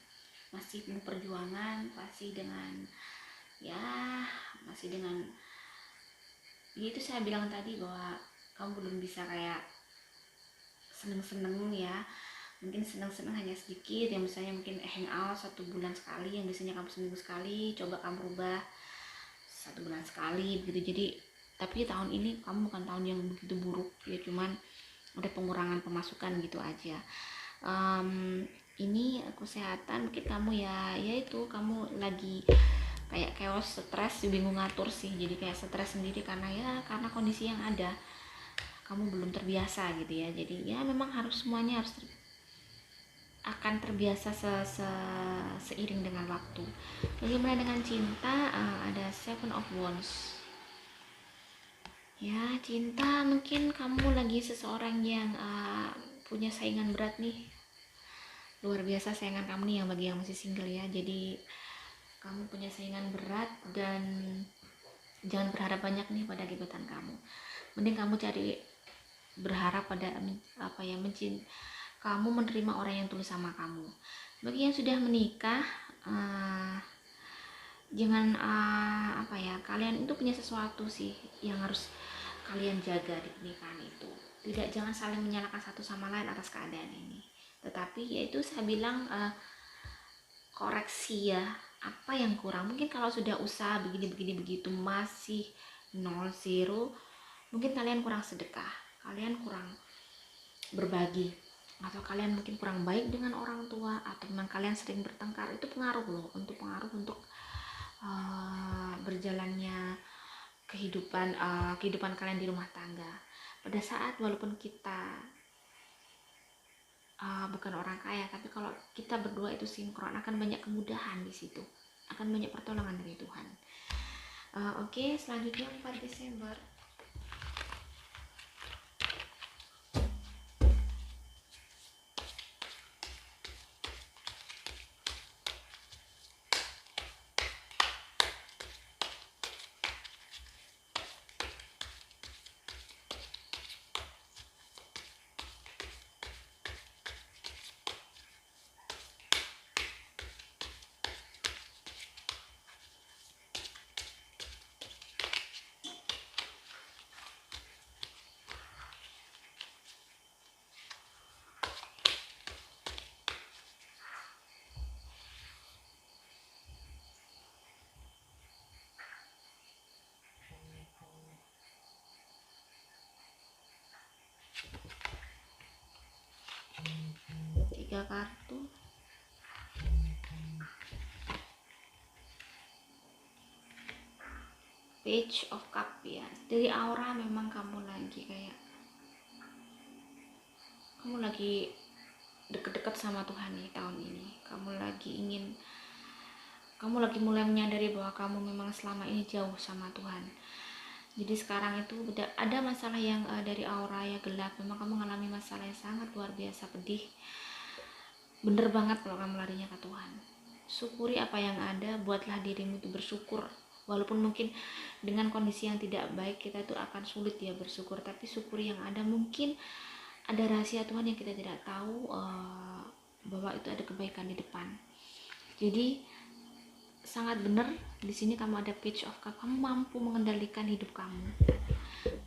S1: masih penuh perjuangan, pasti dengan ya, masih dengan ya itu saya bilang tadi bahwa kamu belum bisa kayak seneng-seneng ya, mungkin seneng-seneng hanya sedikit ya, misalnya mungkin hangout 1 bulan sekali, yang biasanya kamu seminggu sekali, coba kamu rubah 1 bulan sekali begitu. Jadi tapi tahun ini kamu bukan tahun yang begitu buruk ya, cuman ada pengurangan pemasukan gitu aja. Ini kesehatan mungkin kamu ya itu kamu lagi kayak chaos, stres, bingung ngatur sih, jadi kayak stres sendiri karena kondisi yang ada, kamu belum terbiasa gitu ya. Jadi ya memang harus semuanya harus akan terbiasa seiring dengan waktu. Bagaimana dengan cinta? Ada Seven of Wands ya. Cinta mungkin kamu lagi seseorang yang punya saingan berat nih, luar biasa saingan kamu nih yang bagi yang masih single ya. Jadi kamu punya saingan berat dan jangan berharap banyak nih pada gebetan kamu. Mending kamu cari berharap pada kamu menerima orang yang tulus sama kamu. Bagi yang sudah menikah, jangan kalian itu punya sesuatu sih yang harus kalian jaga di pernikahan itu. Jangan saling menyalahkan satu sama lain atas keadaan ini. Tetapi yaitu saya bilang koreksi ya, apa yang kurang. Mungkin kalau sudah usaha begini begitu masih 0 0, mungkin kalian kurang sedekah, kalian kurang berbagi, atau kalian mungkin kurang baik dengan orang tua, atau memang kalian sering bertengkar. Itu pengaruh untuk berjalannya kehidupan kalian di rumah tangga. Pada saat walaupun kita bukan orang kaya, tapi kalau kita berdua itu sinkron, akan banyak kemudahan di situ, akan banyak pertolongan dari Tuhan. Oke, selanjutnya 4 Desember. Tiga kartu. Page of Cup ya. Dari aura memang kamu lagi deket-deket sama Tuhan nih tahun ini. Kamu lagi mulai menyadari bahwa kamu memang selama ini jauh sama Tuhan. Jadi sekarang itu ada masalah yang dari aura ya gelap. Memang kamu mengalami masalah yang sangat luar biasa pedih. bener banget kalau kamu larinya ke Tuhan. Syukuri apa yang ada, buatlah dirimu itu bersyukur. Walaupun mungkin dengan kondisi yang tidak baik kita itu akan sulit ya bersyukur, tapi syukuri yang ada. Mungkin ada rahasia Tuhan yang kita tidak tahu, bahwa itu ada kebaikan di depan. Jadi sangat benar di sini kamu ada Page of Cup, kamu mampu mengendalikan hidup kamu.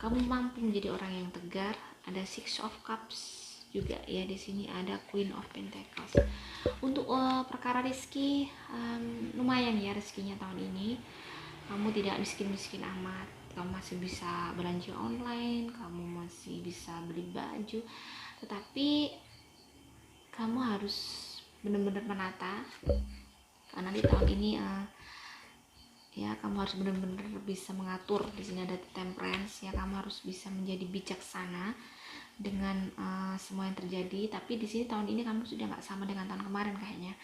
S1: Kamu mampu menjadi orang yang tegar. Ada Six of Cups juga ya, di sini ada Queen of Pentacles. Untuk perkara rezeki, lumayan ya rezekinya tahun ini. Kamu tidak miskin-miskin amat, kamu masih bisa belanja online, kamu masih bisa beli baju, tetapi kamu harus benar-benar menata, karena di tahun ini ya kamu harus benar-benar bisa mengatur. Di sini ada Temperance ya, kamu harus bisa menjadi bijaksana dengan semua yang terjadi. Tapi di sini tahun ini kamu sudah nggak sama dengan tahun kemarin kayaknya.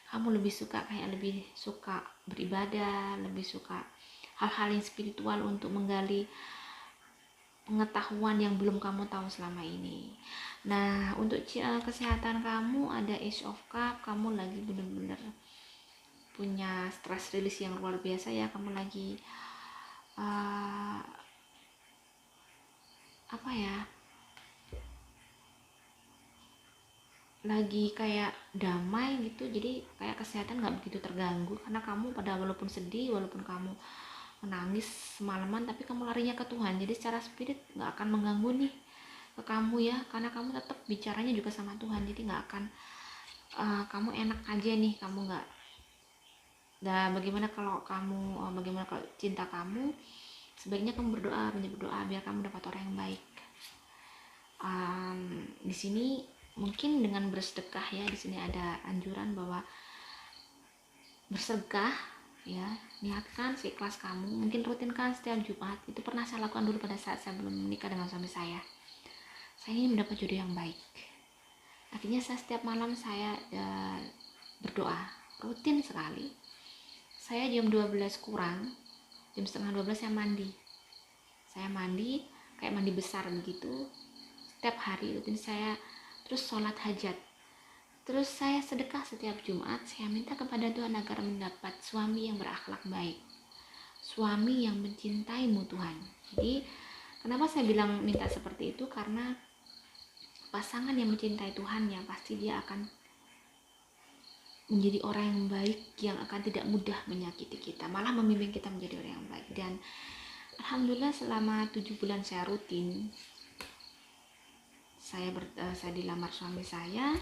S1: Kamu lebih suka beribadah, lebih suka hal-hal yang spiritual untuk menggali pengetahuan yang belum kamu tahu selama ini. Nah, untuk kesehatan kamu ada Ace of Cup, kamu lagi benar-benar punya stress release yang luar biasa ya. Kamu lagi apa ya, lagi kayak damai gitu, jadi kayak kesehatan nggak begitu terganggu, karena kamu walaupun sedih, walaupun kamu menangis semalaman, tapi kamu larinya ke Tuhan. Jadi secara spirit nggak akan mengganggu nih ke kamu ya, karena kamu tetap bicaranya juga sama Tuhan. Jadi nggak akan kamu enak aja nih, kamu nggak. Dan bagaimana kalau cinta kamu, sebaiknya kamu berdoa biar kamu dapat orang yang baik. Di sini mungkin dengan bersedekah ya, di sini ada anjuran bahwa bersedekah ya, niatkan seikhlas kamu, mungkin rutinkan setiap Jumat. Itu pernah saya lakukan dulu pada saat saya belum menikah dengan suami saya. Saya ingin mendapat jodoh yang baik, akhirnya setiap malam saya berdoa rutin sekali. Saya jam 12 kurang, jam setengah 12 saya mandi kayak mandi besar begitu setiap hari rutin saya. Terus sholat hajat, terus saya sedekah setiap Jumat. Saya minta kepada Tuhan agar mendapat suami yang berakhlak baik, suami yang mencintaimu Tuhan. Jadi kenapa saya bilang minta seperti itu, karena pasangan yang mencintai Tuhan ya pasti dia akan menjadi orang yang baik, yang akan tidak mudah menyakiti kita, malah membimbing kita menjadi orang yang baik. Dan alhamdulillah selama 7 bulan saya rutin, saya dilamar suami saya,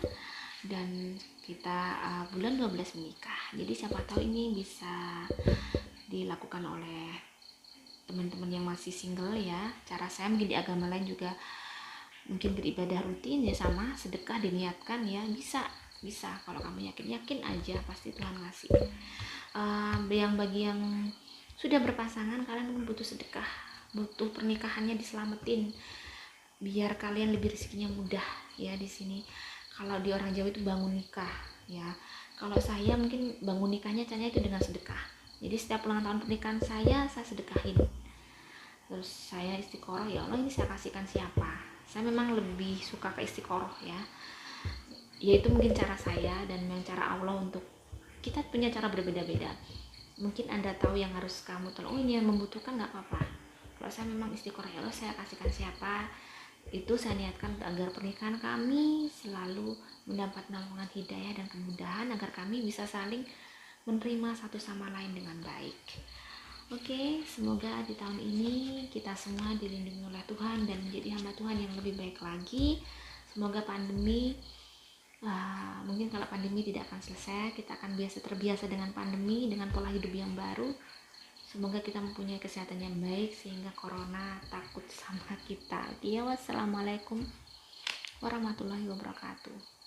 S1: dan kita bulan 12 menikah. Jadi siapa tahu ini bisa dilakukan oleh teman-teman yang masih single ya. Cara saya mungkin di agama lain juga mungkin beribadah rutin ya, sama sedekah diniatkan ya, bisa kalau kamu yakin aja pasti Tuhan ngasih. Yang bagi yang sudah berpasangan, kalian butuh sedekah, butuh pernikahannya diselamatin biar kalian lebih rezekinya mudah ya. Di sini kalau di orang Jawa itu bangun nikah ya, kalau saya mungkin bangun nikahnya caranya itu dengan sedekah. Jadi setiap ulang tahun pernikahan saya sedekahin, terus saya istiqoroh, ya Allah ini saya kasihkan siapa. Saya memang lebih suka ke istiqoroh ya, yaitu mungkin cara saya dan memang cara Allah. Untuk kita punya cara berbeda-beda, mungkin Anda tahu yang harus kamu tolong, ini yang membutuhkan, nggak apa-apa. Kalau saya memang istiqoroh, ya Allah saya kasihkan siapa, itu saya niatkan agar pernikahan kami selalu mendapat naungan hidayah dan kemudahan, agar kami bisa saling menerima satu sama lain dengan baik. Oke, semoga di tahun ini kita semua dilindungi oleh Tuhan dan menjadi hamba Tuhan yang lebih baik lagi. Semoga pandemi, mungkin kalau pandemi tidak akan selesai, kita akan terbiasa dengan pandemi, dengan pola hidup yang baru. Semoga kita mempunyai kesehatan yang baik sehingga corona takut sama kita. Wassalamualaikum warahmatullahi wabarakatuh.